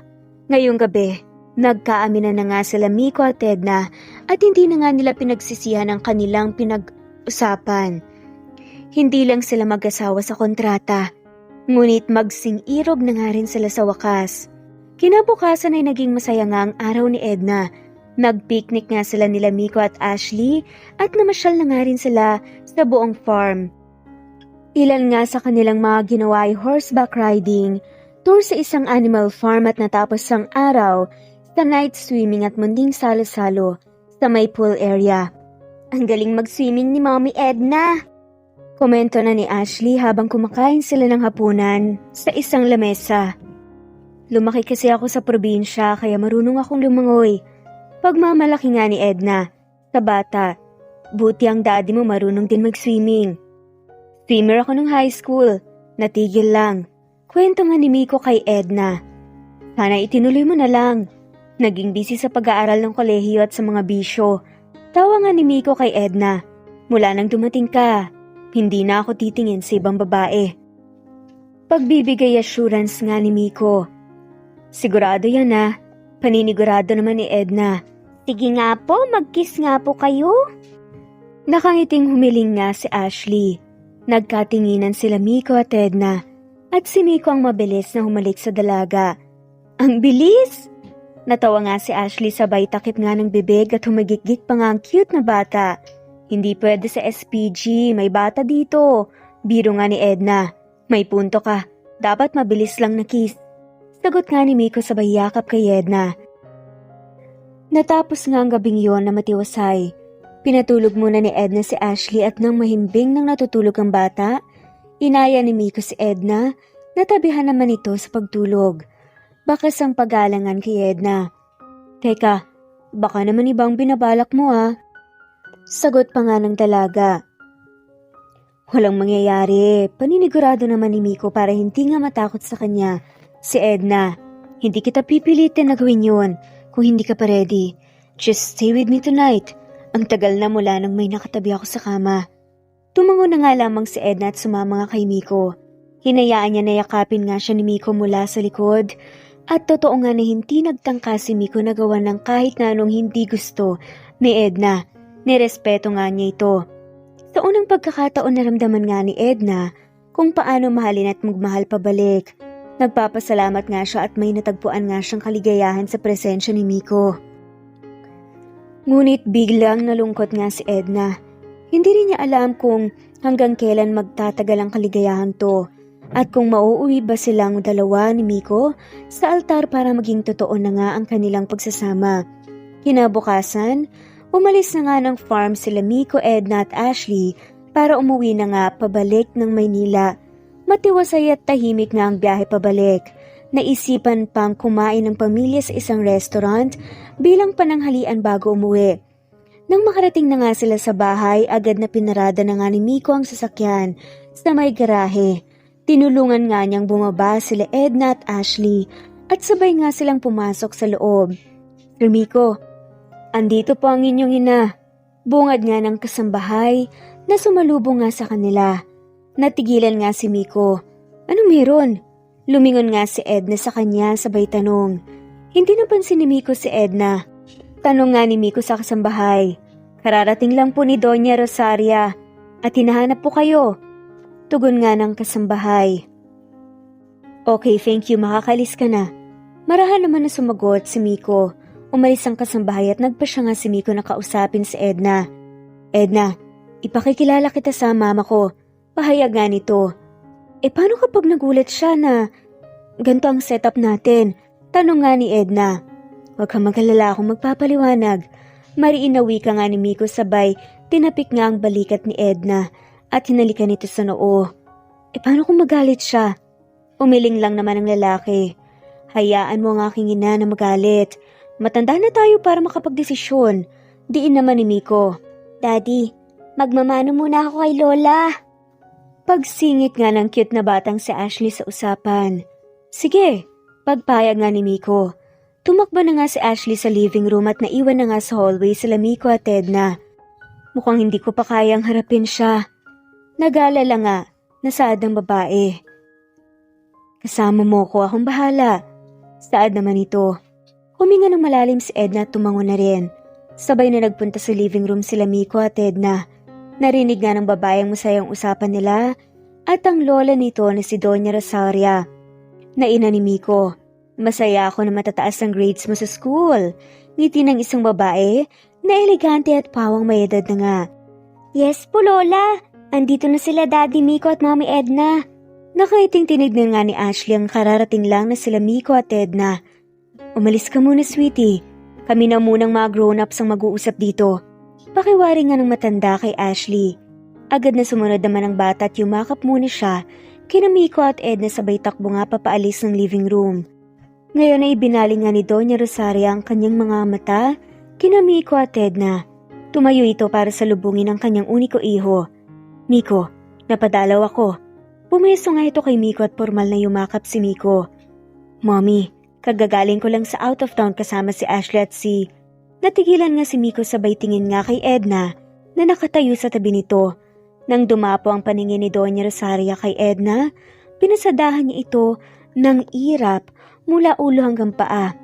Ngayong gabi, nagkaaminan na nga sila Miko at Edna at hindi na nga nila pinagsisihan ang kanilang pinag-usapan. Hindi lang sila mag-asawa sa kontrata, ngunit magsing-irog na nga rin sila sa wakas. Kinabukasan ay naging masaya nga ang araw ni Edna. Nag-picnic nga sila nila Miko at Ashley at namasyal na nga rin sila sa buong farm. Ilan nga sa kanilang mga ginawa ay horseback riding, tour sa isang animal farm at natapos ang araw sa night swimming at munding salo-salo sa may pool area. Ang galing mag-swimming ni Mommy Edna! Komento na ni Ashley habang kumakain sila ng hapunan sa isang lamesa. Lumaki kasi ako sa probinsya kaya marunong akong lumangoy. Pagmamalaki nga ni Edna, sa bata, buti ang daddy mo marunong din mag-swimming. Swimmer ako nung high school, natigil lang. Kwento nga ni Miko kay Edna. Sana itinuloy mo na lang. Naging busy sa pag-aaral ng kolehiyo at sa mga bisyo. Tawa nga ni Miko kay Edna. Mula nang dumating ka, hindi na ako titingin sa ibang babae. Pagbibigay assurance nga ni Miko. Sigurado yan ah. Paninigurado naman ni Edna. Sige nga po, mag-kiss nga po kayo. Nakangiting humiling nga si Ashley. Nagkatinginan sila Miko at Edna at si Miko ang mabilis na humalik sa dalaga. Ang bilis! Natawa nga si Ashley sabay takip nga ng bibig at humagikgik pa nga ang cute na bata. Hindi pwede sa SPG, may bata dito. Biro nga ni Edna. May punto ka, dapat mabilis lang na kiss. Sagot nga ni Miko sabay yakap kay Edna. Natapos nga ang gabing yon na matiwasay. Pinatulog muna ni Edna si Ashley at nang mahimbing nang natutulog ang bata, inaya ni Miko si Edna, natabihan naman ito sa pagtulog. Bakas ang pag-alangan kay Edna. Teka, baka naman ibang binabalak mo ah. Sagot pa nga ng dalaga. Walang mangyayari, paninigurado naman ni Miko para hindi nga matakot sa kanya. Si Edna, hindi kita pipilitin na gawin yun kung hindi ka pa ready. Just stay with me tonight. Ang tagal na mula nang may nakatabi ako sa kama. Tumango na nga lamang si Edna at sumama nga kay Miko. Hinayaan niya na yakapin nga siya ni Miko mula sa likod. At totoo nga na hindi nagtangka si Miko na gawa ng kahit na anong hindi gusto ni Edna. Nirespeto nga niya ito. Sa unang pagkakataon naramdaman nga ni Edna kung paano mahalin at magmahal pabalik. Nagpapasalamat nga siya at may natagpuan nga siyang kaligayahan sa presensya ni Miko. Ngunit biglang nalungkot nga si Edna. Hindi rin niya alam kung hanggang kailan magtatagal ang kaligayahan to at kung mauuwi ba silang dalawa ni Miko sa altar para maging totoo na nga ang kanilang pagsasama. Kinabukasan, umalis na nga ng farm sila Miko, Edna at Ashley para umuwi na nga pabalik ng Maynila. Matiwasay at tahimik nga ang biyahe pabalik. Naisipan pang kumain ng pamilya sa isang restaurant bilang pananghalian bago umuwi. Nang makarating na nga sila sa bahay, agad na pinarada na nga ni Miko ang sasakyan sa may garahe. Tinulungan nga niyang bumaba sila Edna at Ashley at sabay nga silang pumasok sa loob. Sir Miko, andito po ang inyong ina. Bungad nga ng kasambahay na sumalubong nga sa kanila. Natigilan nga si Miko. Anong meron? Lumingon nga si Edna sa kanya sabay tanong. Hindi napansin ni Miko si Edna. Tanong nga ni Miko sa kasambahay. Kararating lang po ni Doña Rosaria at hinahanap po kayo. Tugon nga ng kasambahay. Okay, thank you, makakalis ka na. Marahan naman na sumagot si Miko. Umalis ang kasambahay at nagpa siya nga si Miko na kausapin si Edna. Edna, ipakikilala kita sa mama ko. Pahayag nga nito. Paano kapag nagulat siya na ganito ang setup natin? Tanong nga ni Edna. Huwag kang mag-alala, akong magpapaliwanag. Mariin na wika nga ni Miko sabay tinapik nga ang balikat ni Edna at hinalikan nito sa noo. Paano kung magalit siya? Umiling lang naman ang lalaki. Hayaan mo ang aking ina na magalit. Matanda na tayo para makapagdesisyon. Diin naman ni Miko. Daddy, magmamano muna ako kay Lola. Pagsingit nga ng cute na batang si Ashley sa usapan. Sige, pagpayag nga ni Miko. Tumakbo na nga si Ashley sa living room at naiwan na nga sa hallway sila Miko at Edna. Mukhang hindi ko pa kayang harapin siya. Nag-alala nga, nasaad ng babae. Kasama mo ko, akong bahala. Saad naman ito. Huminga ng malalim si Edna at tumango na rin. Sabay na nagpunta sa living room sila Miko at Edna. Narinig nga ng babae ang masayang usapan nila at ang lola nito na si Doña Rosaria. Naina ni Miko, masaya ako na matataas ang grades mo sa school. Ngiti ng isang babae na elegante at pawang may edad na nga. Yes po Lola, andito na sila Daddy Miko at Mami Edna. Nakaiting tinignan nga ni Ashley ang kararating lang na sila Miko at Edna. Umalis ka muna sweetie, kami na munang mga grown-ups ang mag-uusap dito. Pakiwari nga ng matanda kay Ashley. Agad na sumunod naman ang bata at yumakap muna siya kina Miko at Edna sabay takbo nga papaalis ng living room. Ngayon ay ibinaling nga ni Doña Rosaria ang kanyang mga mata kina Miko at Edna. Tumayo ito para salubungin ang kanyang uniko iho. Miko, napadalaw ako. Pumeso nga ito kay Miko at formal na yumakap si Miko. Mommy, kagagaling ko lang sa out of town kasama si Ashley at si... Natigilan nga si Miko sabay tingin nga kay Edna na nakatayo sa tabi nito. Nang dumapo ang paningin ni Doña Rosaria kay Edna, pinasadahan niya ito ng irap mula ulo hanggang paa.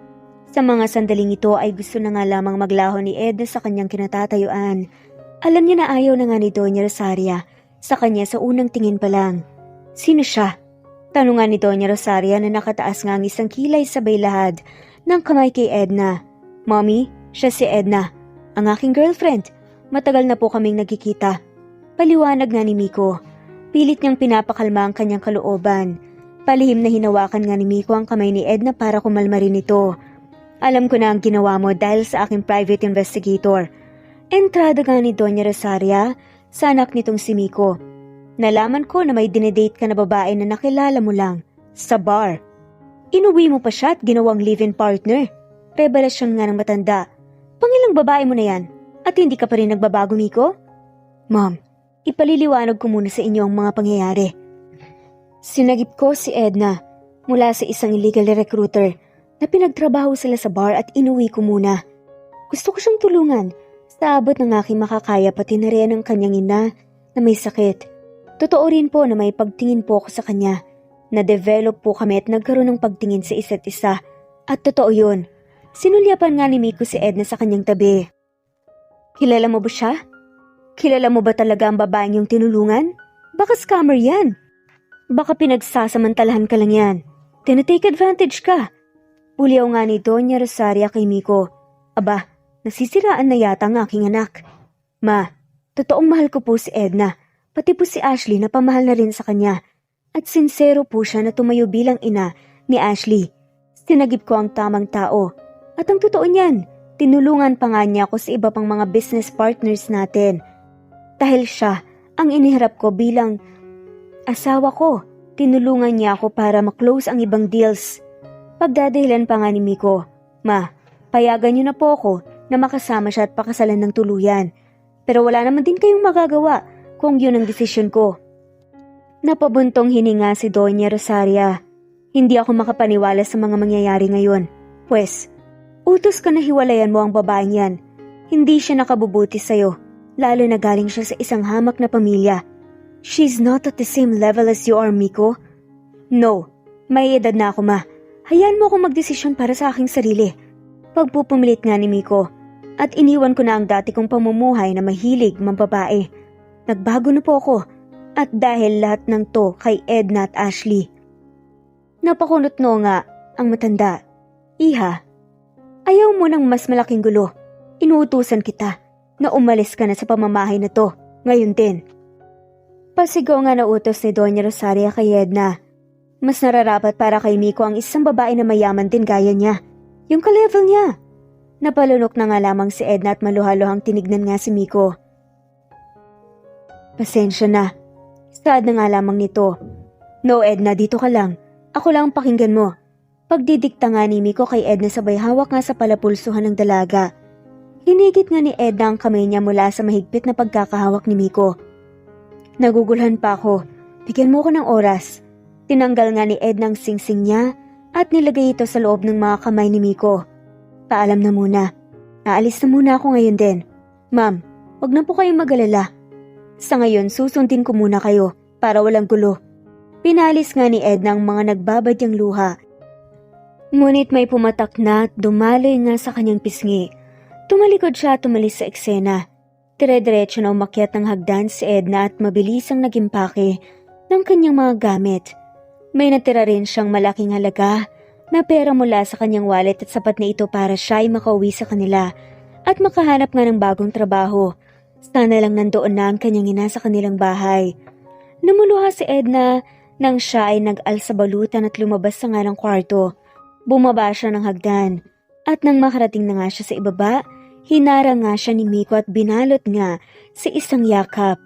Sa mga sandaling ito ay gusto na nga lamang maglaho ni Edna sa kanyang kinatatayuan. Alam niya na ayaw na nga ni Doña Rosaria sa kanya sa unang tingin pa lang. Sino siya? Tanong nga ni Doña Rosaria na nakataas nga ang isang kilay sabay lahad ng kamay kay Edna. Mommy, siya si Edna, ang aking girlfriend. Matagal na po kaming nagkikita. Paliwanag nga ni Miko. Pilit niyang pinapakalma ang kanyang kalooban. Palihim na hinawakan nga ni Miko ang kamay ni Edna para kumalma rin ito. Alam ko na ang ginawa mo dahil sa aking private investigator. Entrada nga ni Doña Rosaria sa anak nitong si Miko. Nalaman ko na may dinedate ka na babae na nakilala mo lang sa bar. Inuwi mo pa siya at ginawang live-in partner. Revelasyon nga ng matanda. Pangilang babae mo na yan at hindi ka pa rin nagbabago, Miko? Mom, ipaliliwanag ko muna sa inyo ang mga pangyayari. Sinagip ko si Edna mula sa isang illegal recruiter na pinagtrabaho sila sa bar at inuwi ko muna. Gusto ko siyang tulungan sa abot ng aking makakaya pati na rin ang kanyang ina na may sakit. Totoo rin po na may pagtingin po ako sa kanya. Na-develop po kami at nagkaroon ng pagtingin sa isa't isa. At totoo yun. Sinulyapan nga ni Miko si Edna sa kanyang tabi. Kilala mo ba siya? Kilala mo ba talaga ang babaeng yung tinulungan? Baka scammer yan. Baka pinagsasamantalahan ka lang yan. Tinatake advantage ka. Puliyaw nga ni Doña Rosaria kay Miko. Aba, nasisiraan na yata ang aking anak. Ma, totoong mahal ko po si Edna. Pati po si Ashley na pamahal na rin sa kanya. At sinsero po siya na tumayo bilang ina ni Ashley. Sinagip ko ang tamang tao. At ang totoo niyan, tinulungan pa nga niya ako sa iba pang mga business partners natin. Dahil siya ang iniharap ko bilang asawa ko, tinulungan niya ako para maklose ang ibang deals. Pagdadahilan pa nga ni Miko, Ma, payagan niyo na po ako na makasama siya at pakasalan ng tuluyan. Pero wala naman din kayong magagawa kung yun ang desisyon ko. Napabuntong hininga si Doña Rosaria. Hindi ako makapaniwala sa mga mangyayari ngayon. Pwes, utos ka na hiwalayan mo ang babaeng yan. Hindi siya nakabubuti sa'yo, lalo na galing siya sa isang hamak na pamilya. She's not at the same level as you are, Miko. No, may edad na ako, Ma. Hayaan mo akong magdesisyon para sa aking sarili. Pagpupumilit nga ni Miko, at iniwan ko na ang dati kong pamumuhay na mahilig mambabae. Nagbago na po ako, at dahil lahat ng to kay Edna at Ashley. Napakunot no nga ang matanda. Iha, ayaw mo ng mas malaking gulo. Inuutusan kita na umalis ka na sa pamamahay na to, ngayon din. Pasigaw nga na utos ni Doña Rosaria kay Edna. Mas nararapat para kay Miko ang isang babae na mayaman din gaya niya. Yung ka-level niya. Napalunok na nga lamang si Edna at maluhaluhang tinignan nga si Miko. Pasensya na. Sad na nga lamang nito. No, Edna, dito ka lang. Ako lang ang pakinggan mo. Pagdidikta nga ni Miko kay Edna sabay hawak nga sa palapulsuhan ng dalaga. Hinigit nga ni Edna ang kamay niya mula sa mahigpit na pagkakahawak ni Miko. Nagugulhan pa ako. Bigyan mo ko ng oras. Tinanggal nga ni Edna ang singsing niya at nilagay ito sa loob ng mga kamay ni Miko. Paalam na muna. Aalis na muna ako ngayon din. Ma'am, wag na po kayong mag-alala. Sa ngayon, susundin ko muna kayo para walang gulo. Pinalis nga ni Edna ang mga nagbabadyang luha. Ngunit may pumatak na at dumaloy nga sa kanyang pisngi. Tumalikod siya at tumalis sa eksena. Dire-diretso na umakyat ng hagdan si Edna at mabilisang nagimpake ng kanyang mga gamit. May natira rin siyang malaking halaga na pera mula sa kanyang wallet at sapat na ito para siya ay makauwi sa kanila at makahanap nga ng bagong trabaho. Sana lang nandoon na ang kanyang ina sa kanilang bahay. Namuluha si Edna nang siya ay nag-al sa balutan at lumabas sa nga ng kwarto. Bumaba siya ng hagdan at nang makarating na nga siya sa ibaba, hinarang nga siya ni Miko at binalot nga sa isang yakap.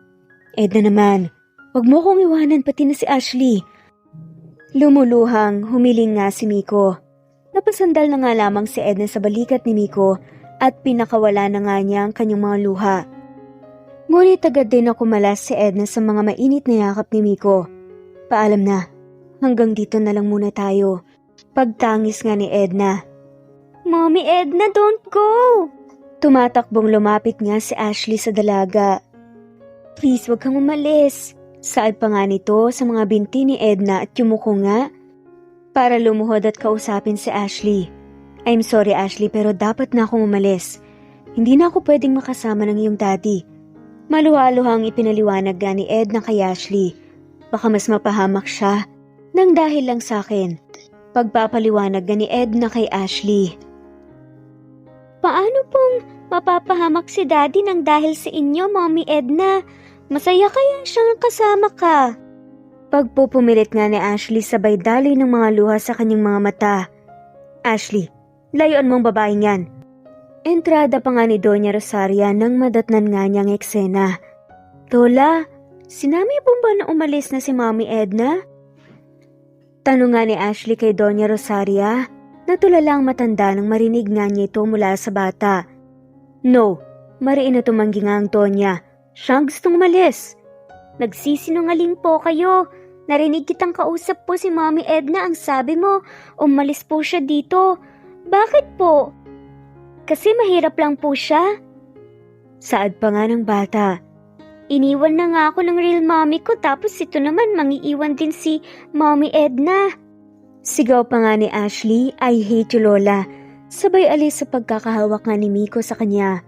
Edna naman, wag mo kong iwanan pati na si Ashley. Lumuluhang humiling nga si Miko. Napasandal na nga lamang si Edna sa balikat ni Miko at pinakawala na nga niya ang kanyang mga luha. Ngunit agad din ako malas si Edna sa mga mainit na yakap ni Miko. Paalam na, hanggang dito na lang muna tayo. Pagtangis nga ni Edna. Mommy Edna, don't go! Tumatakbong lumapit nga si Ashley sa dalaga. Please, wag kang umalis. Saad pa nga nito sa mga binti ni Edna at yumuko nga para lumuhod at kausapin si Ashley. I'm sorry Ashley pero dapat na akong umalis. Hindi na ako pwedeng makasama ng iyong daddy. Maluhaluhang ipinaliwanag nga ni Edna kay Ashley. Baka mas mapahamak siya nang dahil lang sa akin. Pagpapaliwanag nga ni Edna kay Ashley. Paano pong mapapahamak si Daddy nang dahil sa inyo, Mommy Edna? Masaya kaya siyang kasama ka? Pagpupumilit nga ni Ashley sabay daloy ng mga luha sa kanyang mga mata. Ashley, layuan mong babaeng yan. Entrada pa nga ni Doña Rosaria nang madatnan nga niyang eksena. Tola, sinami po ba na umalis na si Mommy Edna? Tanong nga ni Ashley kay Doña Rosaria. Natulala ang matanda nang marinig nga niya ito mula sa bata. No, mariin na tumanggi nga ang Tonya. Siyang gustong umalis. Nagsisinungaling po kayo. Narinig kitang kausap po si Mommy Edna, ang sabi mo, umalis po siya dito. Bakit po? Kasi mahirap lang po siya. Saad pa nga ng bata. Iniwan na nga ako ng real mommy ko tapos ito naman mangiiwan din si Mommy Edna. Sigaw pa nga ni Ashley, I hate you Lola. Sabay alis sa pagkakahawak nga ni Miko sa kanya.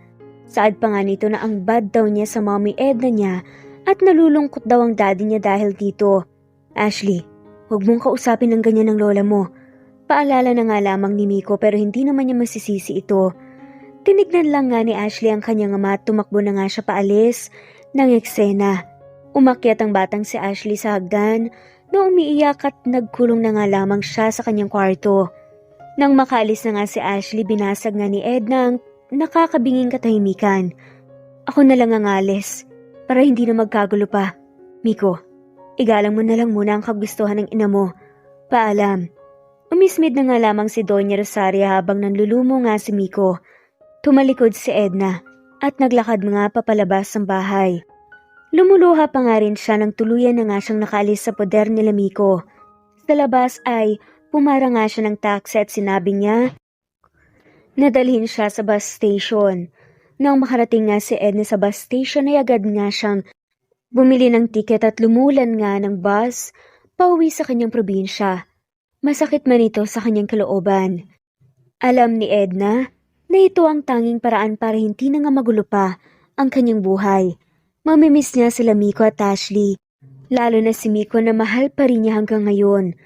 Saad pa nga nito na ang bad daw niya sa Mommy Edna niya at nalulungkot daw ang daddy niya dahil dito. Ashley, huwag mong kausapin ng ganyan ng lola mo. Paalala na nga lamang ni Miko pero hindi naman niya masisisi ito. Tinignan lang nga ni Ashley ang kanyang ama at tumakbo na nga siya paalis ng eksena. Umakyat ang batang si Ashley sa hagdan na umiiyak at nagkulong na nga lamang siya sa kanyang kwarto. Nang makaalis na nga si Ashley, binasag nga ni Edna ang nakakabinging katahimikan. Ako na lang ang alis para hindi na magkagulo pa. Miko, igalang mo na lang muna ang kagustuhan ng ina mo. Paalam. Umismid na nga lamang si Doña Rosaria habang nanlulumo nga si Miko. Tumalikod si Edna at naglakad nga papalabas ng bahay. Lumuluha pa nga rin siya nang tuluyan na nga siyang nakaalis sa poder nila Miko. Sa labas ay pumara nga siya ng taxi at sinabi niya na dalhin siya sa bus station. Nang makarating nga si Edna sa bus station ay agad nga siyang bumili ng tiket at lumulan nga ng bus pauwi sa kanyang probinsya. Masakit man ito sa kanyang kalooban. Alam ni Edna na ito ang tanging paraan para hindi na nga magulo pa ang kanyang buhay. Mamimiss niya sila Miko at Ashley, lalo na si Miko na mahal pa rin niya hanggang ngayon.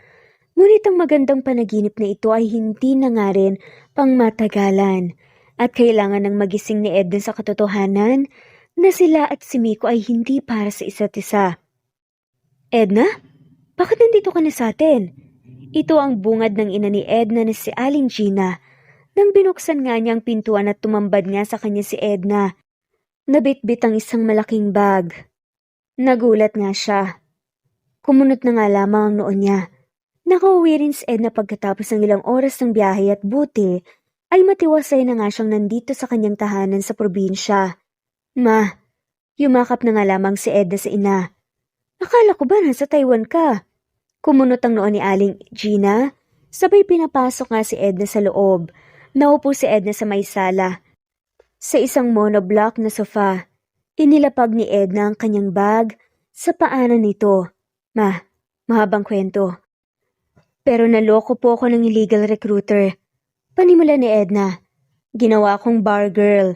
Ngunit ang magandang panaginip na ito ay hindi na nga rin pang matagalan at kailangan ng magising ni Edna sa katotohanan na sila at si Miko ay hindi para sa isa't isa. Edna? Bakit nandito ka na sa atin? Ito ang bungad ng ina ni Edna na si Aling Gina. Nang binuksan nga niyang pintuan at tumambad nga sa kanya si Edna, nabitbit ang isang malaking bag. Nagulat nga siya. Kumunot na nga lamang ang noon niya. Nakauwi rin si Edna pagkatapos ng ilang oras ng biyahe at buti ay matiwasay na nga siyang nandito sa kanyang tahanan sa probinsya. Ma, yumakap na nga lamang si Edna sa ina. Akala ko ba nasa Taiwan ka? Kumunot ang noon ni Aling Gina. Sabay pinapasok nga si Edna sa loob. Naupo si Edna sa may sala. Sa isang monoblock na sofa, inilapag ni Edna ang kanyang bag sa paanan nito. Ma, mahabang kwento. Pero naloko po ako ng illegal recruiter. Panimula ni Edna. Ginawa kong bar girl.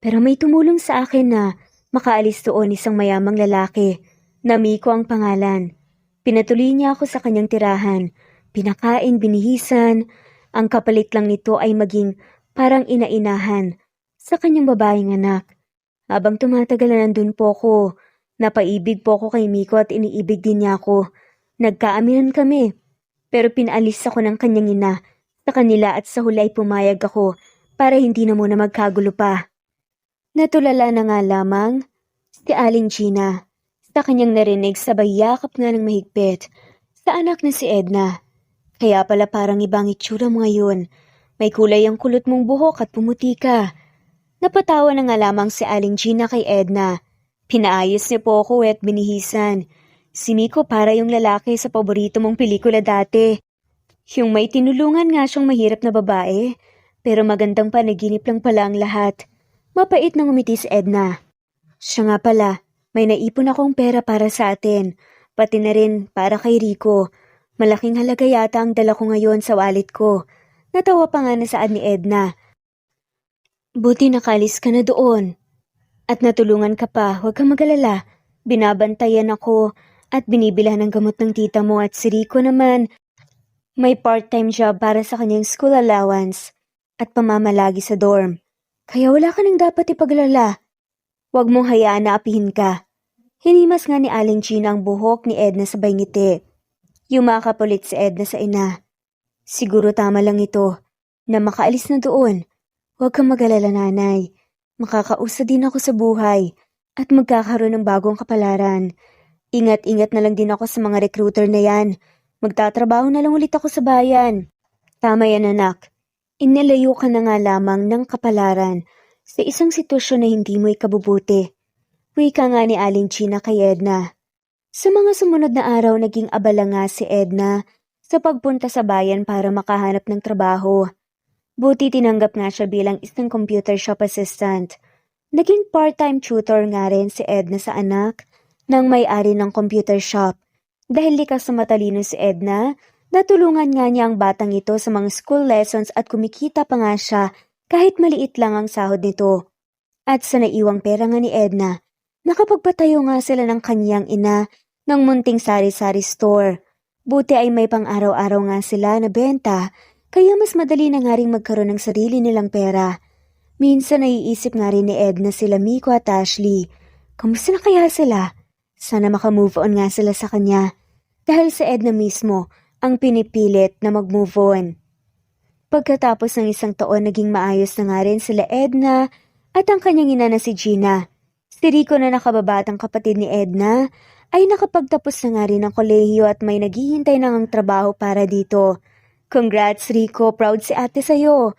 Pero may tumulong sa akin na makaalis doon isang mayamang lalaki. Na Miko ang pangalan. Pinatuloy niya ako sa kanyang tirahan. Pinakain, binihisan. Ang kapalit lang nito ay maging parang ina-inahan sa kanyang babaeng anak. Habang tumatagal na nandun po ko, napaibig po ko kay Miko at iniibig din niya ako. Nagkaaminan kami, pero pinaalis ako ng kanyang ina sa kanila at sa huli ay pumayag ako para hindi na muna magkagulo pa. Natulala na nga lamang si Aling Gina sa kanyang narinig sabay yakap nga ng mahigpit sa anak na si Edna. Kaya pala parang ibang itsura mo ngayon. May kulay ang kulot mong buhok at pumuti ka. Napatawa na nga lamang si Aling Gina kay Edna. Pinaayos niya po ako at binihisan. Si Miko para yung lalaki sa paborito mong pelikula dati. Yung may tinulungan nga siyang mahirap na babae. Pero magandang panaginip lang pala ang lahat. Mapait na ngumiti si Edna. Siya nga pala, may naipon akong pera para sa atin. Pati na rin para kay Rico. Malaking halaga yata ang dala ko ngayon sa wallet ko. Natawa pa nga na saad ni Edna. Buti nakalis ka na doon. At natulungan ka pa, huwag kang magalala. Binabantayan ako at binibilhan ng gamot ng tita mo at si Rico naman. May part-time job para sa kanyang school allowance at pamamalagi sa dorm. Kaya wala ka nang dapat ipaglala. Huwag mong hayaan na apihin ka. Hinimas nga ni Aling Gina ang buhok ni Edna sabay ngiti. Yumakap ulit si Edna sa ina. Siguro tama lang ito na makaalis na doon. Huwag kang mag-alala, nanay. Makakausa din ako sa buhay at magkakaroon ng bagong kapalaran. Ingat-ingat na lang din ako sa mga recruiter na yan. Magtatrabaho na lang ulit ako sa bayan. Tama yan, anak. Inilayo ka na nga lamang ng kapalaran sa isang sitwasyon na hindi mo ikabubuti. Wika nga ni Aling Gina kay Edna. Sa mga sumunod na araw naging abala nga si Edna sa pagpunta sa bayan para makahanap ng trabaho. Buti tinanggap nga siya bilang isang computer shop assistant. Naging part-time tutor nga rin si Edna sa anak ng may-ari ng computer shop. Dahil likas sa matalino si Edna, natulungan nga niya ang batang ito sa mga school lessons at kumikita pa nga siya kahit maliit lang ang sahod nito. At sa naiwang pera nga ni Edna, nakapagpatayo nga sila ng kanyang ina ng munting sari-sari store. Buti ay may pang-araw-araw nga sila na benta, kaya mas madali na nga rin magkaroon ng sarili nilang pera. Minsan naiisip nga rin ni Edna sila Miko at Ashley. Kamusta na kaya sila? Sana makamove on nga sila sa kanya. Dahil sa Edna mismo ang pinipilit na mag-move on. Pagkatapos ng isang taon naging maayos na nga rin sila Edna at ang kanyang ina na si Gina. Si Rico na nakababatang kapatid ni Edna ay nakapagtapos na nga rin ng kolehiyo at may naghihintay na ngang trabaho para dito. Congrats Rico, proud si ate sa'yo.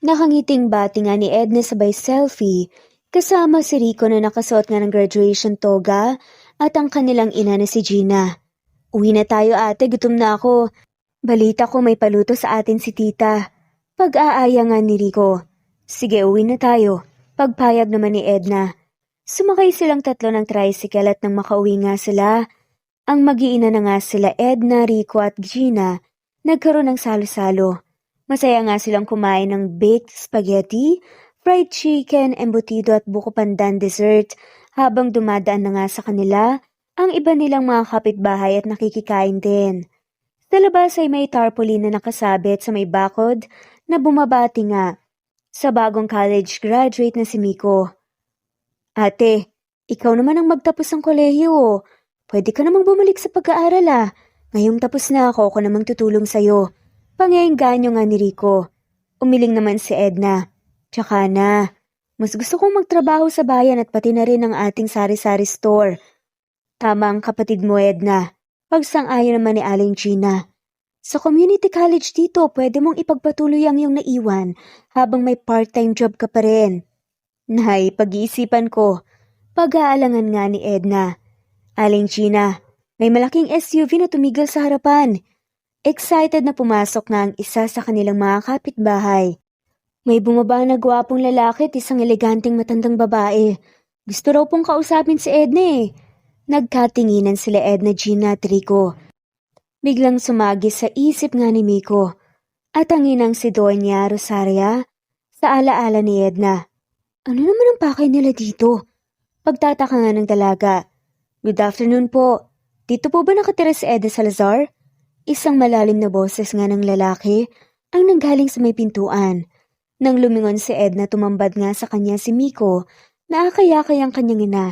Nakangiting bati nga ni Edna sabay selfie, kasama si Rico na nakasuot nga ng graduation toga at ang kanilang ina na si Gina. Uwi na tayo ate, gutom na ako. Balita ko may paluto sa atin si tita. Pag-aaya nga ni Rico. Sige, uwi na tayo. Pagpayag naman ni Edna. Sumakay silang tatlo ng tricycle at nang makauwi nga sila, ang mag-iina na nga sila Edna, Rico at Gina, nagkaroon ng salo-salo. Masaya nga silang kumain ng baked spaghetti, fried chicken, embutido at buko pandan dessert habang dumadaan na nga sa kanila ang iba nilang mga kapitbahay at nakikikain din. Sa labas ay may tarpaulin na nakasabit sa may bakod na bumabati nga sa bagong college graduate na si Miko. Ate, ikaw naman ang magtapos ng kolehiyo. Pwede ka namang bumalik sa pag-aaral Ngayong tapos na ako namang tutulong sa'yo. Pangyayangganyo nga ni Rico. Umiling naman si Edna. Tsaka na, mas gusto kong magtrabaho sa bayan at pati na rin ang ating sari-sari store. Tama ang kapatid mo Edna. Pagsang-ayon naman ni Aling Gina. Sa community college dito, pwede mong ipagpatuloy ang iyong naiwan habang may part-time job ka pa rin. Nay, pag-iisipan ko. Pag-aalangan nga ni Edna. Aling Gina, may malaking SUV na tumigil sa harapan. Excited na pumasok nga ang isa sa kanilang mga kapitbahay. May bumaba na gwapong lalaki at isang eleganteng matandang babae. Gusto raw pong kausapin si Edna Nagkatinginan sila Edna, Gina at Rico. Biglang sumagi sa isip nga ni Miko at ang inang si Doña Rosaria sa alaala ni Edna. Ano naman ang pakay nila dito? Pagtataka nga ng dalaga. Good afternoon po. Dito po ba nakatira si Edna Salazar? Isang malalim na boses nga ng lalaki ang nanggaling sa may pintuan. Nang lumingon si Edna, tumambad nga sa kanya si Miko na akayakay ang kanyang ina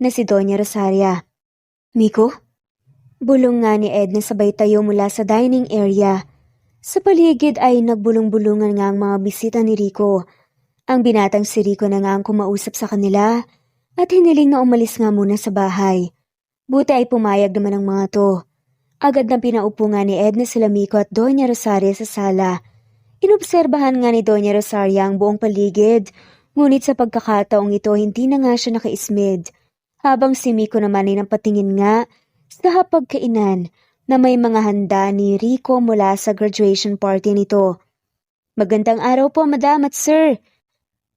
na si Doña Rosaria. Miko? Bulong nga ni Edna sabay tayo mula sa dining area. Sa paligid ay nagbulong-bulungan nga ang mga bisita ni Rico. Ang binatang si Rico na nga ang kumausap sa kanila at hiniling na umalis nga muna sa bahay. Buti ay pumayag naman ang mga to. Agad na pinaupo nga ni Edna sila Miko at Doña Rosaria sa sala. Inobserbahan nga ni Doña Rosaria ang buong paligid, ngunit sa pagkakataong ito hindi na nga siya nakaismid. Habang si Miko naman ay napatingin nga sa hapagkainan na may mga handa ni Rico mula sa graduation party nito. Magandang araw po, madam at sir.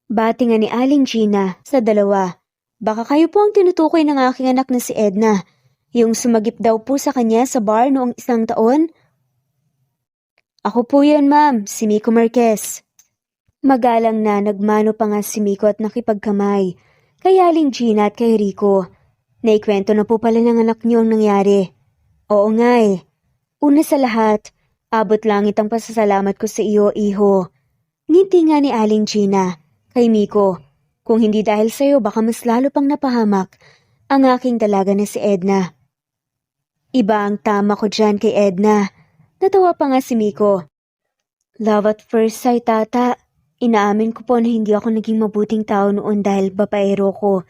Bati nga ni Aling Gina sa dalawa. Baka kayo po ang tinutukoy ng aking anak na si Edna, yung sumagip daw po sa kanya sa bar noong 1 taon? Ako po yan, ma'am, si Miko Marquez. Magalang na nagmano pa nga si Miko at nakipagkamay kay Aling Gina at kay Rico. Naikwento na po pala ng anak niyo ang nangyari. Oo nga Una sa lahat, Abot langit ang pasasalamat ko sa iyo, iho. Ngiti nga ni Aling Gina kay Miko. Kung hindi dahil sa iyo, baka mas lalo pang napahamak ang aking dalaga na si Edna. Iba ang tama ko dyan kay Edna. Natawa pa nga si Miko. Love at first sight, tata. Inaamin ko po na hindi ako naging mabuting tao noon dahil babaero ko.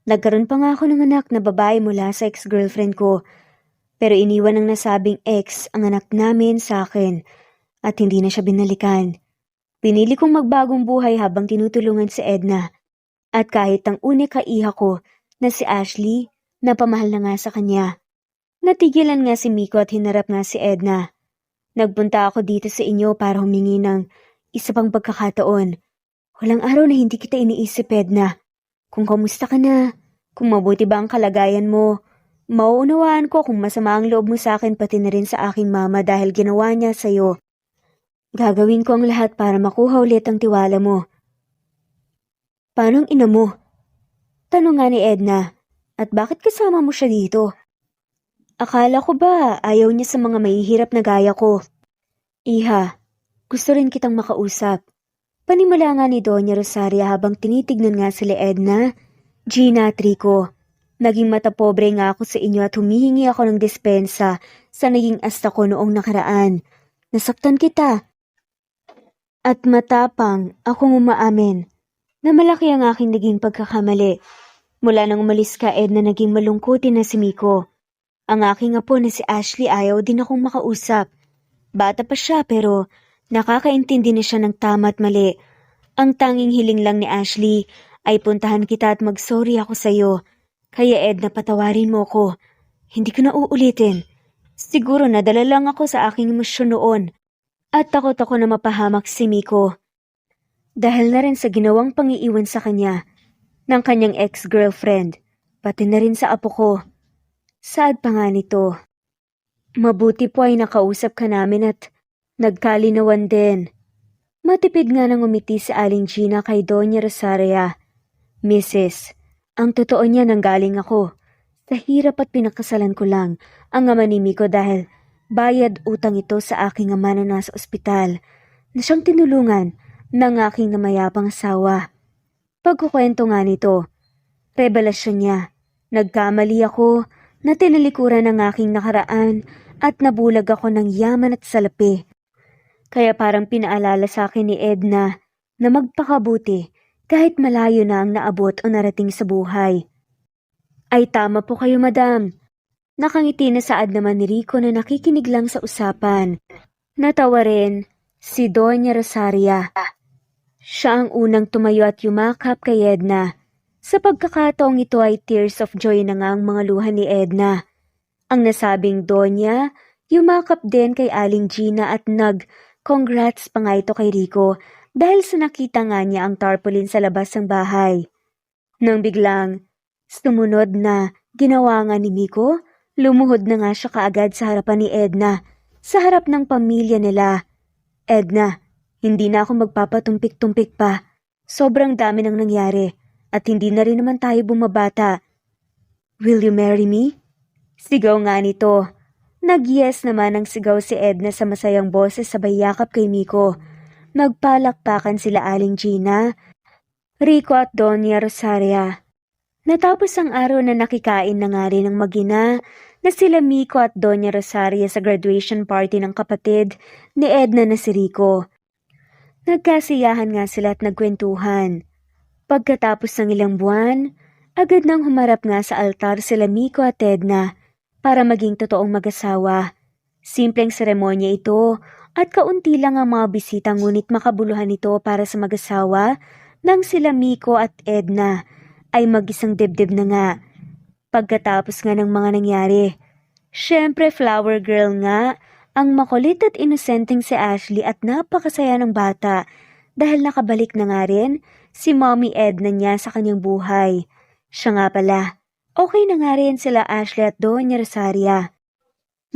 Nagkaroon pa nga ako ng anak na babae mula sa ex-girlfriend ko. Pero iniwan ng nasabing ex ang anak namin sa akin at hindi na siya binalikan. Pinili kong magbagong buhay habang tinutulungan si Edna. At kahit ang unika iha ko na si Ashley, napamahal na nga sa kanya. Natigilan nga si Miko at hinarap nga si Edna. Nagpunta ako dito sa inyo para humingi ng isa pang pagkakataon. Walang araw na hindi kita iniisip, Edna. Kung kamusta ka na, kung mabuti ba ang kalagayan mo, mauunawaan ko kung masama ang loob mo sa akin pati na rin sa aking mama dahil ginawa niya sa'yo. Gagawin ko ang lahat para makuha ulit ang tiwala mo. Paano ang ina mo? Tanong nga ni Edna. At bakit kasama mo siya dito? Akala ko ba ayaw niya sa mga mahihirap na gaya ko? Iha, gusto rin kitang makausap. Panimula nga ni Doña Rosaria habang tinitignan nga sila Edna, Gina at Rico. Naging matapobre nga ako sa inyo at humihingi ako ng dispensa sa naging asta ko noong nakaraan. Nasaktan kita. At matapang akong umaamin na malaki ang aking naging pagkakamali. Mula nang umalis ka, Edna, naging malungkutin na si Miko. Ang aking apo na si Ashley ayaw din akong makausap. Bata pa siya pero nakakaintindi na siya ng tama at mali. Ang tanging hiling lang ni Ashley ay puntahan kita at mag-sorry ako sa'yo. Kaya Edna, patawarin mo ko. Hindi ko na uulitin. Siguro nadala lang ako sa aking emosyon noon. At takot ako na mapahamak si Miko. Dahil na rin sa ginawang pangiiwan sa kanya ng kanyang ex-girlfriend, pati na rin sa apo ko. Saad pa nga nito. Mabuti po ay nakausap ka namin at nagkalinawan din. Matipid nga nang umiti si Aling Gina kay Doña Rosaria. Mrs., ang totoo niya nanggaling ako. Sa hirap at pinakasalan ko lang ang ama ni Miko dahil bayad utang ito sa aking ama na nasa ospital na siyang tinulungan ng aking namayapang asawa. Pagkukwento nga nito, revelasyon niya. Nagkamali ako na tinalikuran ng aking nakaraan at nabulag ako ng yaman at salapi. Kaya parang pinaalala sa akin ni Edna na magpakabuti kahit malayo na ang naabot o narating sa buhay. Ay tama po kayo, madam. Nakangiti na saad naman ni Rico na nakikinig lang sa usapan. Natawa rin si Doña Rosaria. Siya ang unang tumayo at yumakap kay Edna. Sa pagkakataong ito ay tears of joy na nga ang mga luha ni Edna. Ang nasabing Donya, yumakap din kay Aling Gina at nag-congrats pa nga ito kay Rico dahil sa nakita nga niya ang tarpaulin sa labas ng bahay. Nang biglang sumunod na ginawa nga ni Miko, lumuhod na nga siya kaagad sa harapan ni Edna, sa harap ng pamilya nila. Edna, hindi na ako magpapatumpik-tumpik pa. Sobrang dami nang nangyari. At hindi na rin naman tayo bumabata. Will you marry me? Sigaw nga nito. Nag-yes naman ang sigaw si Edna sa masayang boses sabay yakap kay Miko. Nagpalakpakan sila Aling Gina, Rico at Doña Rosaria. Natapos ang araw na nakikain na nga rin ng mag-ina na sila Miko at Doña Rosaria sa graduation party ng kapatid ni Edna na si Rico. Nagkasiyahan nga sila at nagkwentuhan. Pagkatapos ng ilang buwan, agad nang humarap nga sa altar sila Miko at Edna para maging totoong mag-asawa. Simpleng seremonya ito at kaunti lang ang mga bisita ngunit makabuluhan ito para sa mag-asawa nang sila Miko at Edna ay mag-isang dibdib na nga. Pagkatapos nga ng mga nangyari, syempre flower girl nga ang makulit at inosenteng si Ashley at napakasaya ng bata dahil nakabalik na nga rin si Mommy Edna niya sa kanyang buhay. Siya nga pala, okay na nga rin sila Ashley at Doña Rosaria.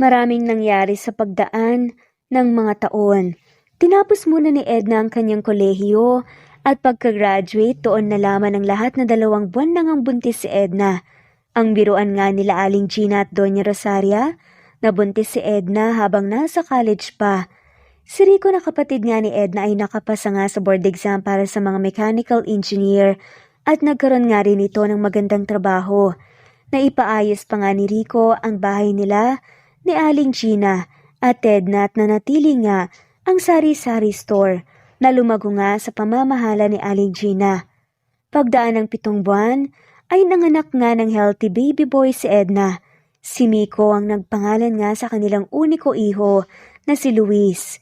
Maraming nangyari sa pagdaan ng mga taon. Tinapos muna ni Edna ang kanyang kolehiyo at pagka-graduate doon nalaman ng lahat na 2 buwan nang ang buntis si Edna. Ang biruan nga nila Aling Gina at Doña Rosaria Nabuntis si Edna habang nasa college pa. Si Rico na kapatid nga ni Edna ay nakapasa nga sa board exam para sa mga mechanical engineer at nagkaroon nga rin ito ng magandang trabaho. Naipaayos pa nga ni Rico ang bahay nila ni Aling Gina at Edna at nanatili nga ang sari-sari store na lumago nga sa pamamahala ni Aling Gina. Pagdaan ng 7 buwan ay nanganak nga ng healthy baby boy si Edna. Si Miko ang nagpangalan nga sa kanilang uniko iho na si Luis.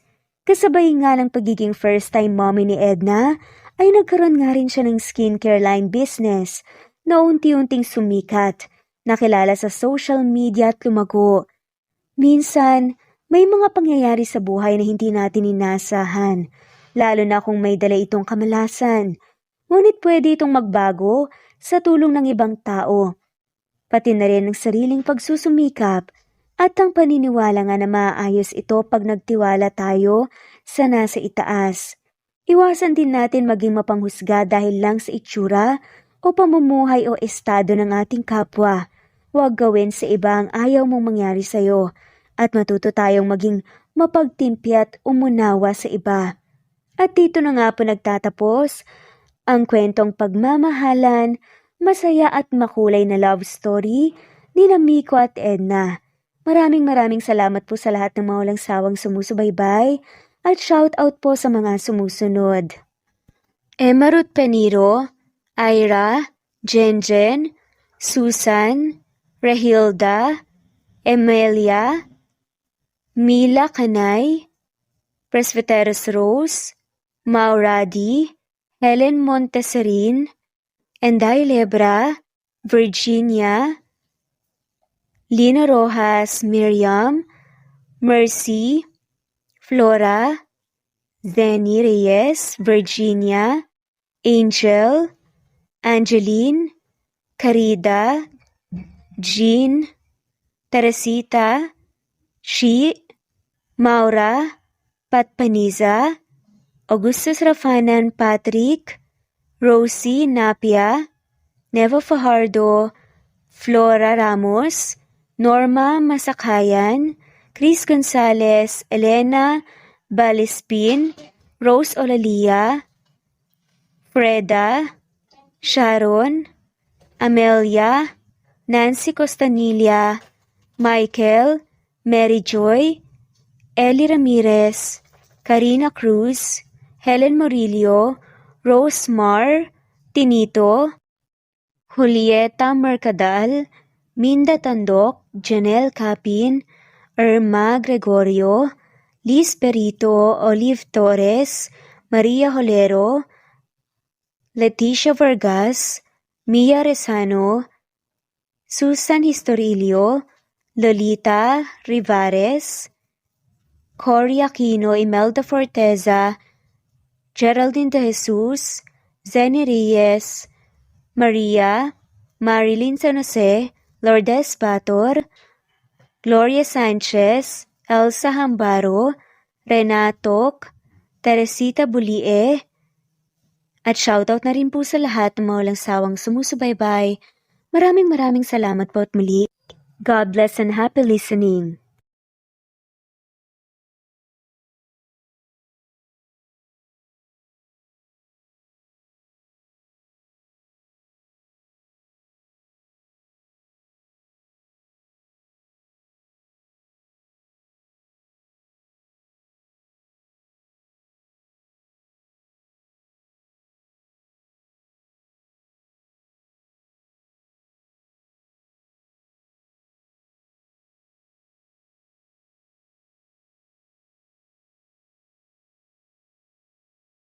Kasabay nga ng pagiging first-time mommy ni Edna, ay nagkaroon nga rin siya ng skincare line business na unti-unting sumikat, nakilala sa social media at lumago. Minsan, may mga pangyayari sa buhay na hindi natin inasahan, lalo na kung may dala itong kamalasan. Ngunit pwede itong magbago sa tulong ng ibang tao, pati na rin ang sariling pagsusumikap at ang paniniwala nga na maayos ito pag nagtiwala tayo sa nasa itaas. Iwasan din natin maging mapanghusga dahil lang sa itsura o pamumuhay o estado ng ating kapwa. Huwag gawin sa iba ang ayaw mong mangyari sa'yo at matuto tayong maging mapagtimpi at umunawa sa iba. At dito na nga po nagtatapos ang kwentong pagmamahalan, masaya at makulay na love story ni Miko at Edna. Maraming salamat po sa lahat ng mga walang sawang sumusubaybay at shout out po sa mga sumusunod. Emma Ruth Peniro, Ira, Jenjen, Susan, Rahilda, Emelia, Mila Kanay, Presbyteros Rose, Mauradi, Helen Monteserin, Enday Lebra, Virginia, Lina Rojas, Miriam, Mercy, Flora, Zenny Reyes, Virginia, Angel, Angeline, Carida, Jean, Teresita, Shi, Maura, Pat Paniza, Augustus Rafanan Patrick, Rosie Napia, Neva Fajardo, Flora Ramos, Norma Masakayan, Chris Gonzalez, Elena Balispin, Rose Olalia, Freda, Sharon, Amelia, Nancy Costanilla, Michael, Mary Joy, Ellie Ramirez, Karina Cruz, Helen Murillo, Rose Mar, Tinito, Julieta Mercadal, Minda Tandok, Janelle Capin, Irma Gregorio, Liz Perito, Olive Torres, Maria Holero, Leticia Vargas, Mia Rezano, Susan Historilio, Lolita Rivares, Cory Aquino, Imelda Forteza, Geraldine De Jesus, Zenny Reyes, Maria, Marilyn San Jose, Lourdes Bator, Gloria Sanchez, Elsa Hambaro, Renatok, Teresita Bulie, at shoutout na rin po sa lahat ng mga walang sawang sumusubaybay. Maraming salamat po at muli. God bless and happy listening.